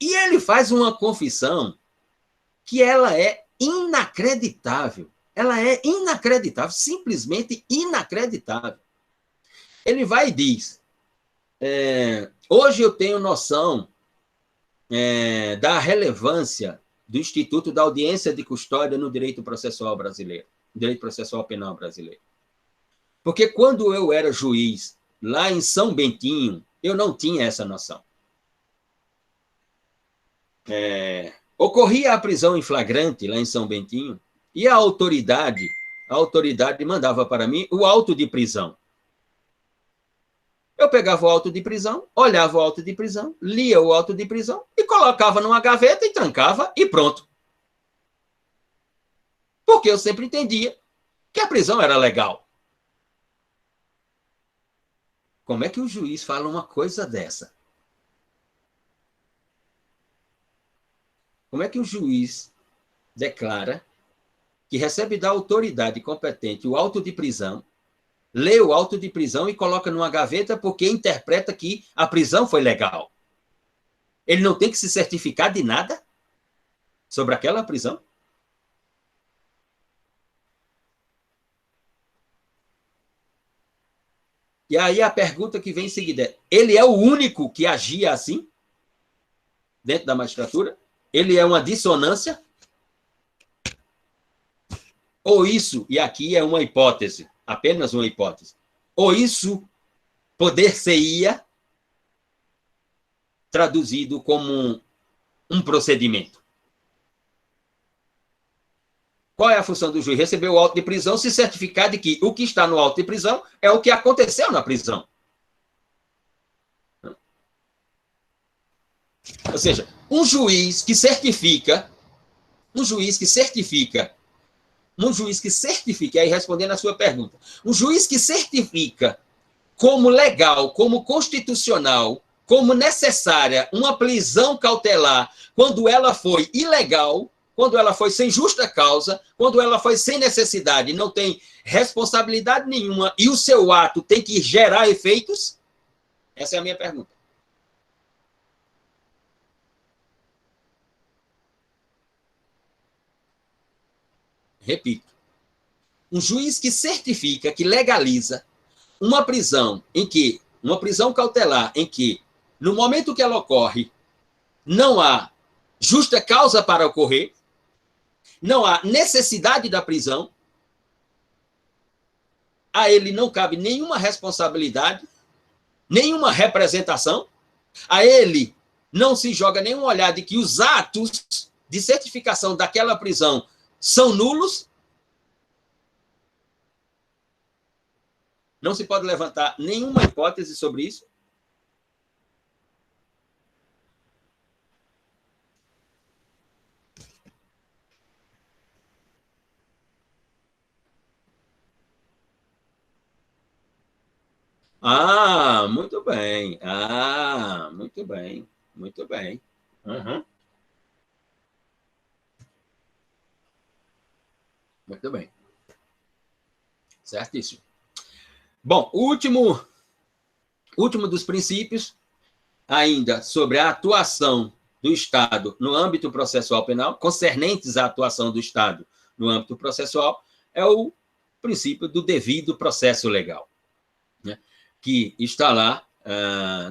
E ele faz uma confissão que ela é inacreditável. Ela é inacreditável, simplesmente inacreditável. Ele vai e diz, hoje eu tenho noção da relevância do Instituto da Audiência de Custódia no direito processual brasileiro, direito processual penal brasileiro. Porque quando eu era juiz lá em São Bentinho, eu não tinha essa noção. Ocorria a prisão em flagrante lá em São Bentinho e a autoridade mandava para mim o auto de prisão. Eu pegava o auto de prisão, olhava o auto de prisão, lia o auto de prisão e colocava numa gaveta e trancava e pronto. Porque eu sempre entendia que a prisão era legal. Como é que o juiz fala uma coisa dessa? Como é que o juiz declara que recebe da autoridade competente o auto de prisão, lê o auto de prisão e coloca numa gaveta porque interpreta que a prisão foi legal? Ele não tem que se certificar de nada sobre aquela prisão? E aí a pergunta que vem em seguida é: ele é o único que agia assim dentro da magistratura? Ele é uma dissonância? Ou isso, e aqui é uma hipótese, apenas uma hipótese, ou isso poder-se-ia traduzido como um procedimento? Qual é a função do juiz? Receber o auto de prisão, se certificar de que o que está no auto de prisão é o que aconteceu na prisão. Ou seja, um juiz que certifica, aí respondendo a sua pergunta, um juiz que certifica como legal, como constitucional, como necessária uma prisão cautelar quando ela foi ilegal, quando ela foi sem justa causa, quando ela foi sem necessidade, não tem responsabilidade nenhuma e o seu ato tem que gerar efeitos? Essa é a minha pergunta. Repito, um juiz que certifica, que legaliza uma prisão cautelar em que, no momento que ela ocorre, não há justa causa para ocorrer, não há necessidade da prisão, a ele não cabe nenhuma responsabilidade, nenhuma representação, a ele não se joga nenhum olhar de que os atos de certificação daquela prisão são nulos, não se pode levantar nenhuma hipótese sobre isso. Muito bem. Muito bem. Muito bem. Uhum. Muito bem. Certíssimo. Bom, o último dos princípios, ainda sobre a atuação do Estado no âmbito processual penal, concernentes à atuação do Estado no âmbito processual, é o princípio do devido processo legal, né? Que está lá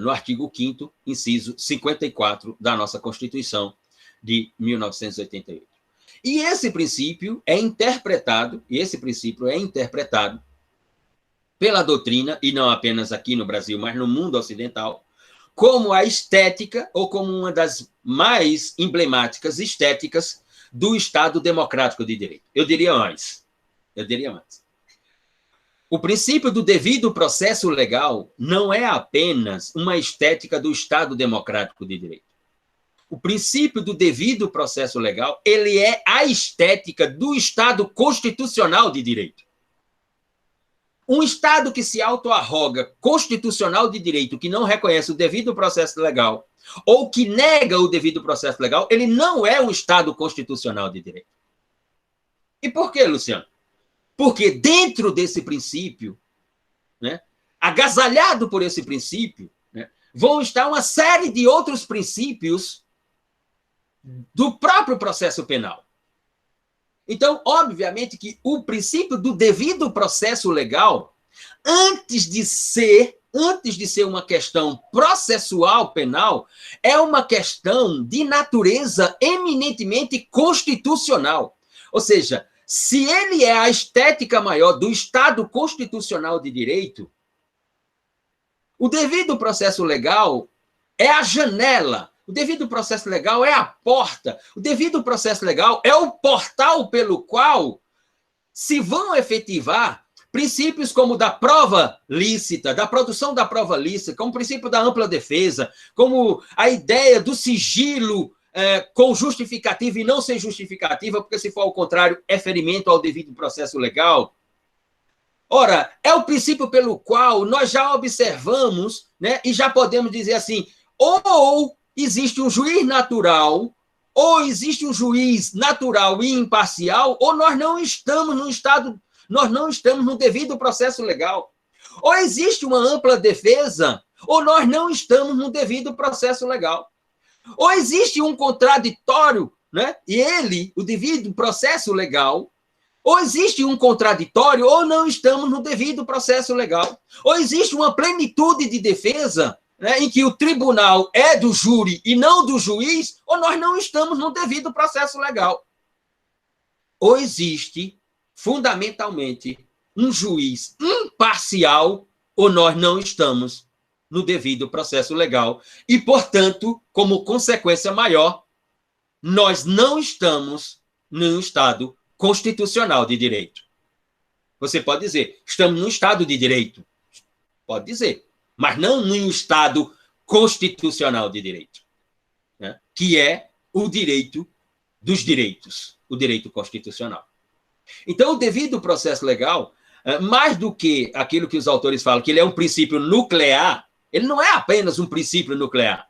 no artigo 5º, inciso 54 da nossa Constituição de 1988. E esse princípio é interpretado pela doutrina, e não apenas aqui no Brasil, mas no mundo ocidental, como a estética, ou como uma das mais emblemáticas estéticas do Estado democrático de direito. Eu diria mais. O princípio do devido processo legal não é apenas uma estética do Estado democrático de direito. O princípio do devido processo legal, ele é a estética do Estado constitucional de direito. Um Estado que se autoarroga constitucional de direito, que não reconhece o devido processo legal, ou que nega o devido processo legal, ele não é um Estado constitucional de direito. E por quê, Luciano? Porque dentro desse princípio, né, agasalhado por esse princípio, né, vão estar uma série de outros princípios do próprio processo penal. Então, obviamente que o princípio do devido processo legal, antes de ser antes de ser uma questão processual penal, é uma questão de natureza eminentemente constitucional. Ou seja, se ele é a estética maior do Estado constitucional de direito, o devido processo legal é a janela, o devido processo legal é a porta, o devido processo legal é o portal pelo qual se vão efetivar princípios como o da prova lícita, da produção da prova lícita, como o princípio da ampla defesa, como a ideia do sigilo com justificativa e não sem justificativa, porque se for ao contrário, é ferimento ao devido processo legal. Ora, é o princípio pelo qual nós já observamos, né, e já podemos dizer assim, ou existe um juiz natural, ou existe um juiz natural e imparcial, ou nós não estamos no estado, nós não estamos no devido processo legal. Ou existe uma ampla defesa, ou nós não estamos no devido processo legal. Ou existe um contraditório, né? E ele, o devido processo legal, ou existe um contraditório, ou não estamos no devido processo legal. Ou existe uma plenitude de defesa, né, em que o tribunal é do júri e não do juiz, ou nós não estamos no devido processo legal. Ou existe, fundamentalmente, um juiz imparcial, ou nós não estamos no devido processo legal. E, portanto, como consequência maior, nós não estamos num Estado constitucional de direito. Você pode dizer, estamos num Estado de direito. Pode dizer, mas não num Estado constitucional de direito, né? Que é o direito dos direitos, o direito constitucional. Então, o devido processo legal, mais do que aquilo que os autores falam, que ele é um princípio nuclear, ele não é apenas um princípio nuclear.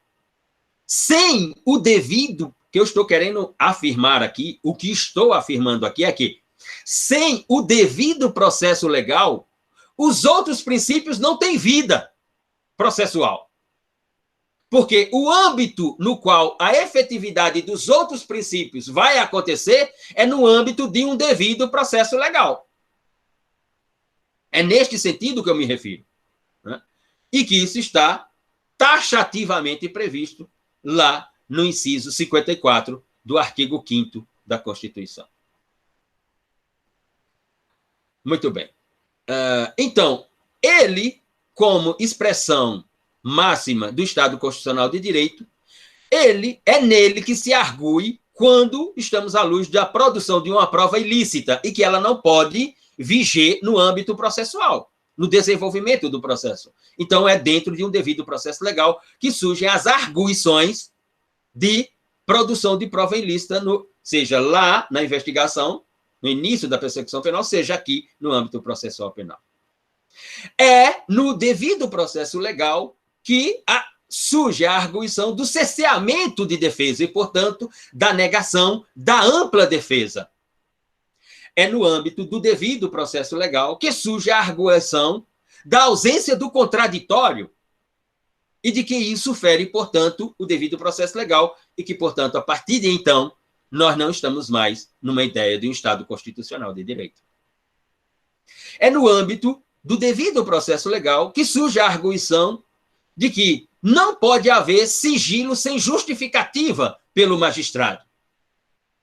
Sem o devido, que eu estou querendo afirmar aqui, o que estou afirmando aqui é que, sem o devido processo legal, os outros princípios não têm vida processual. Porque o âmbito no qual a efetividade dos outros princípios vai acontecer é no âmbito de um devido processo legal. É neste sentido que eu me refiro, né? E que isso está taxativamente previsto lá no inciso 54 do artigo 5º da Constituição. Muito bem. Então, ele, como expressão máxima do Estado Constitucional de Direito, é nele que se argue quando estamos à luz da produção de uma prova ilícita e que ela não pode viger no âmbito processual, no desenvolvimento do processo. Então, é dentro de um devido processo legal que surgem as arguições de produção de prova ilícita, seja lá na investigação, no início da persecução penal, seja aqui no âmbito processual penal. É no devido processo legal que surge a arguição do cesseamento de defesa e, portanto, da negação da ampla defesa. É no âmbito do devido processo legal que surge a arguição da ausência do contraditório e de que isso fere, portanto, o devido processo legal e que, portanto, a partir de então, nós não estamos mais numa ideia de um Estado constitucional de direito. É no âmbito do devido processo legal que surge a arguição de que não pode haver sigilo sem justificativa pelo magistrado.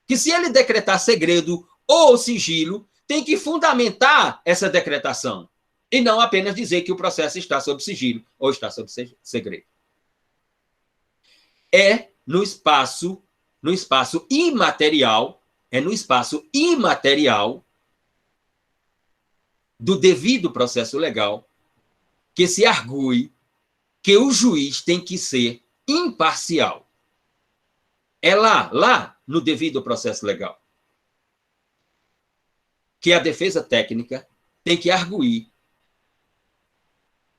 Que se ele decretar segredo ou sigilo, tem que fundamentar essa decretação e não apenas dizer que o processo está sob sigilo ou está sob segredo. É no espaço imaterial, do devido processo legal que se argue que o juiz tem que ser imparcial. É lá no devido processo legal que a defesa técnica tem que arguir,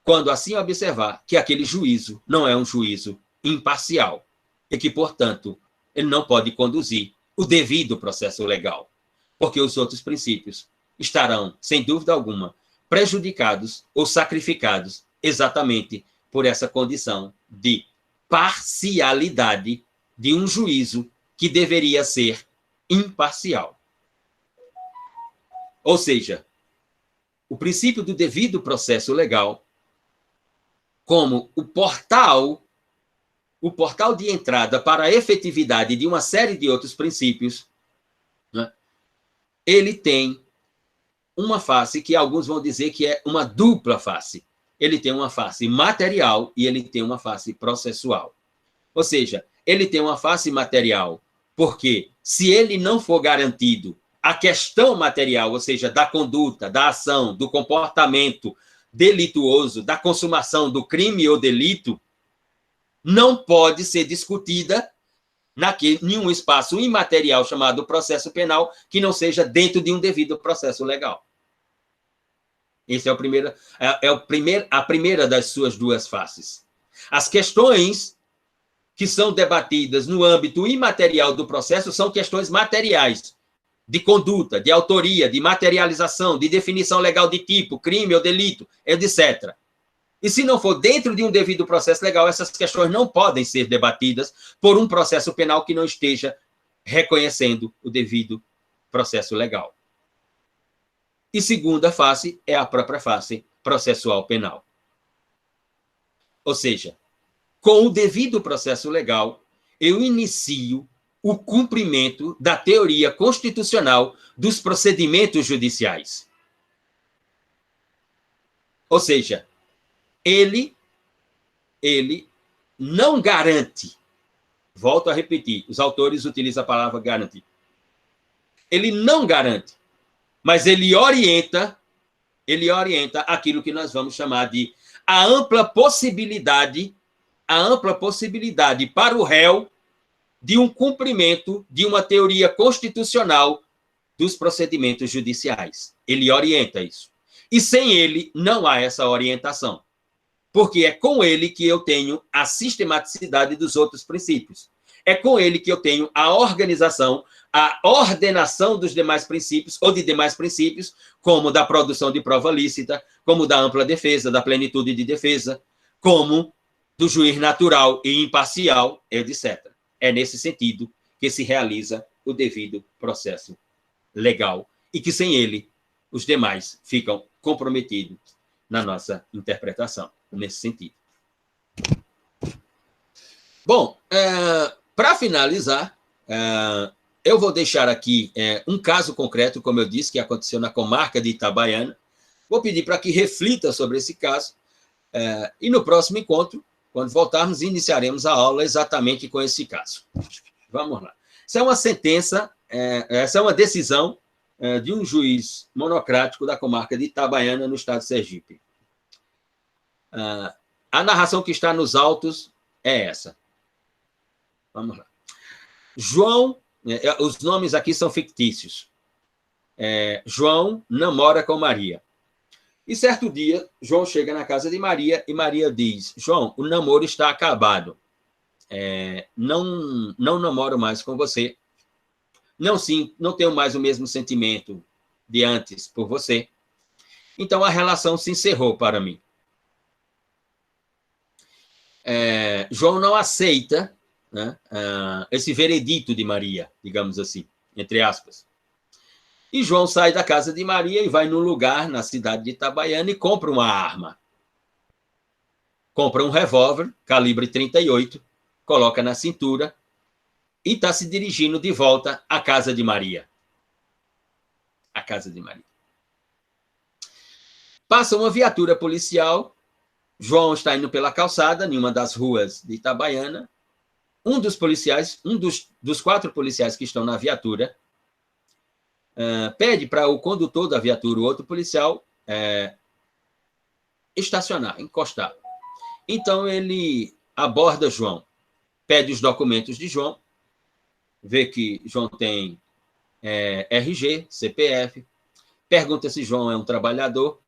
quando assim observar que aquele juízo não é um juízo imparcial e que, portanto, ele não pode conduzir o devido processo legal, porque os outros princípios estarão, sem dúvida alguma, prejudicados ou sacrificados exatamente por essa condição de parcialidade de um juízo que deveria ser imparcial. Ou seja, o princípio do devido processo legal como o portal de entrada para a efetividade de uma série de outros princípios, né, ele tem uma face que alguns vão dizer que é uma dupla face. Ele tem uma face material e ele tem uma face processual. Ou seja, ele tem uma face material, porque se ele não for garantido a questão material, ou seja, da conduta, da ação, do comportamento delituoso, da consumação do crime ou delito, não pode ser discutida em um espaço imaterial chamado processo penal, que não seja dentro de um devido processo legal. Essa a primeira das suas duas faces. As questões que são debatidas no âmbito imaterial do processo são questões materiais, de conduta, de autoria, de materialização, de definição legal de tipo, crime ou delito, etc. E se não for dentro de um devido processo legal, essas questões não podem ser debatidas por um processo penal que não esteja reconhecendo o devido processo legal. E segunda face é a própria face processual penal. Ou seja, com o devido processo legal, eu inicio o cumprimento da teoria constitucional dos procedimentos judiciais. Ou seja, ele não garante, volto a repetir, os autores utilizam a palavra garantir. Ele não garante, mas ele orienta aquilo que nós vamos chamar de a ampla possibilidade para o réu de um cumprimento de uma teoria constitucional dos procedimentos judiciais. Ele orienta isso. E sem ele, não há essa orientação. Porque é com ele que eu tenho a sistematicidade dos outros princípios. É com ele que eu tenho a organização, a ordenação dos demais princípios, ou de demais princípios, como da produção de prova lícita, como da ampla defesa, da plenitude de defesa, como do juiz natural e imparcial, etc. É nesse sentido que se realiza o devido processo legal e que, sem ele, os demais ficam comprometidos na nossa interpretação, nesse sentido. Bom, para finalizar, eu vou deixar aqui um caso concreto, como eu disse, que aconteceu na comarca de Itabaiana. Vou pedir para que reflita sobre esse caso e no próximo encontro, quando voltarmos, iniciaremos a aula exatamente com esse caso. Vamos lá. Essa é uma sentença, essa é uma decisão de um juiz monocrático da comarca de Itabaiana, no estado de Sergipe. A narração que está nos autos é essa. Vamos lá. João, os nomes aqui são fictícios. João namora com Maria. E certo dia, João chega na casa de Maria e Maria diz: João, o namoro está acabado. Não namoro mais com você. Não tenho mais o mesmo sentimento de antes por você. Então, a relação se encerrou para mim. João não aceita, né, esse veredito de Maria, digamos assim, entre aspas. E João sai da casa de Maria e vai num lugar na cidade de Itabaiana e compra uma arma. Compra um revólver, calibre 38, coloca na cintura e está se dirigindo de volta à casa de Maria. A casa de Maria. Passa uma viatura policial. João está indo pela calçada, em uma das ruas de Itabaiana. Um dos policiais, dos 4 policiais que estão na viatura, pede para o condutor da viatura, o outro policial, estacionar, encostar. Então, ele aborda João, pede os documentos de João, vê que João tem RG, CPF, pergunta se João é um trabalhador,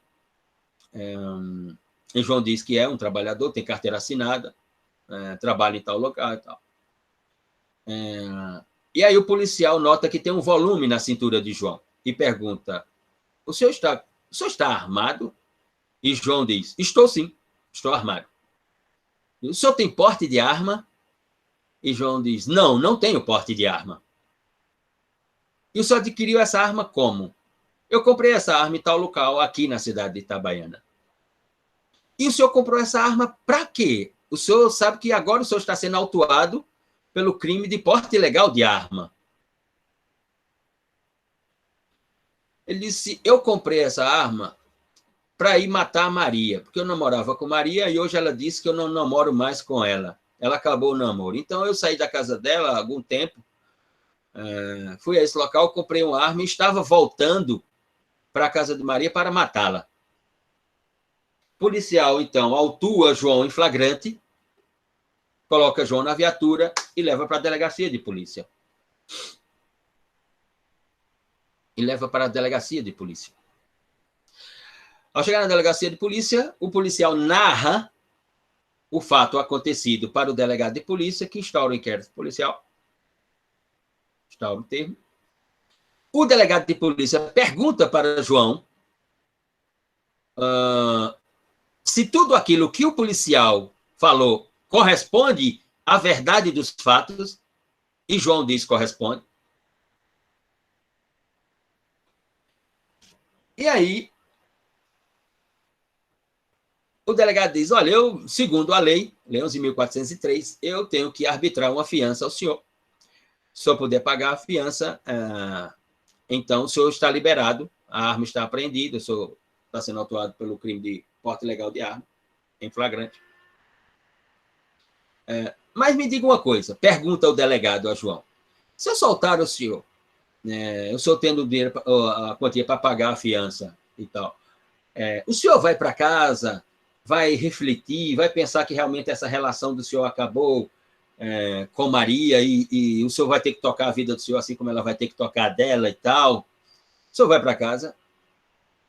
e João diz que é um trabalhador, tem carteira assinada, trabalha em tal local e tal. E aí o policial nota que tem um volume na cintura de João e pergunta: o senhor está armado? E João diz: estou sim, estou armado. O senhor tem porte de arma? E João diz: não tenho porte de arma. E o senhor adquiriu essa arma como? Eu comprei essa arma em tal local, aqui na cidade de Itabaiana. E o senhor comprou essa arma para quê? O senhor sabe que agora o senhor está sendo autuado pelo crime de porte ilegal de arma. Ele disse, eu comprei essa arma para ir matar a Maria, porque eu namorava com Maria e hoje ela disse que eu não namoro mais com ela. Ela acabou o namoro. Então, eu saí da casa dela há algum tempo, fui a esse local, comprei uma arma e estava voltando para a casa de Maria para matá-la. O policial, então, autua João em flagrante, coloca João na viatura e leva para a delegacia de polícia. Ao chegar na delegacia de polícia, o policial narra o fato acontecido para o delegado de polícia, que instaura o inquérito policial. Instaura o termo. O delegado de polícia pergunta para João se tudo aquilo que o policial falou corresponde à verdade dos fatos, e João diz que corresponde. E aí, o delegado diz, olha, eu, segundo a lei 11.403, eu tenho que arbitrar uma fiança ao senhor. Se eu puder pagar a fiança, então o senhor está liberado, a arma está apreendida, o senhor está sendo autuado pelo crime de porte ilegal de arma, em flagrante. Mas me diga uma coisa, pergunta o delegado a João, se eu soltar o senhor tendo dinheiro, a quantia para pagar a fiança e tal, o senhor vai para casa, vai refletir, vai pensar que realmente essa relação do senhor acabou com Maria e o senhor vai ter que tocar a vida do senhor assim como ela vai ter que tocar a dela e tal. O senhor vai para casa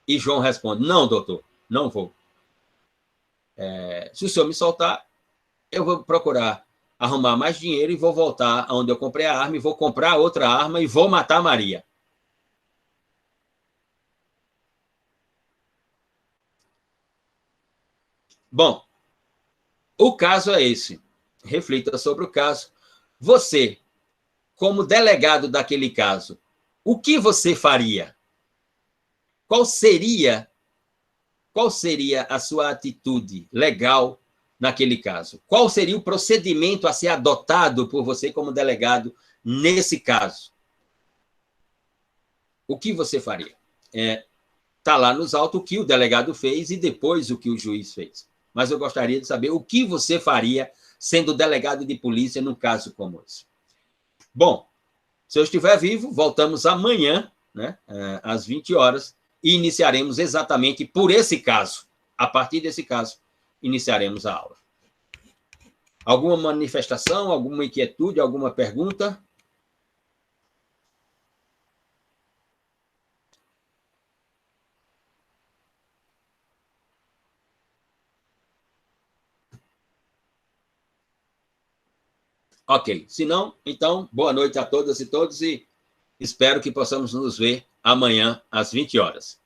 e João responde, não, doutor, não vou. Se o senhor me soltar, eu vou procurar arrumar mais dinheiro e vou voltar aonde eu comprei a arma e vou comprar outra arma e vou matar Maria. Bom, o caso é esse. Reflita sobre o caso. Você, como delegado daquele caso, o que você faria? Qual seria a sua atitude legal naquele caso? Qual seria o procedimento a ser adotado por você como delegado nesse caso? O que você faria? Está lá nos autos o que o delegado fez e depois o que o juiz fez. Mas eu gostaria de saber o que você faria sendo delegado de polícia num caso como esse. Bom, se eu estiver vivo, voltamos amanhã, né, às 20 horas, e iniciaremos exatamente por esse caso. A partir desse caso, iniciaremos a aula. Alguma manifestação, alguma inquietude, alguma pergunta? Ok. Se não, então, boa noite a todas e todos e espero que possamos nos ver amanhã às 20 horas.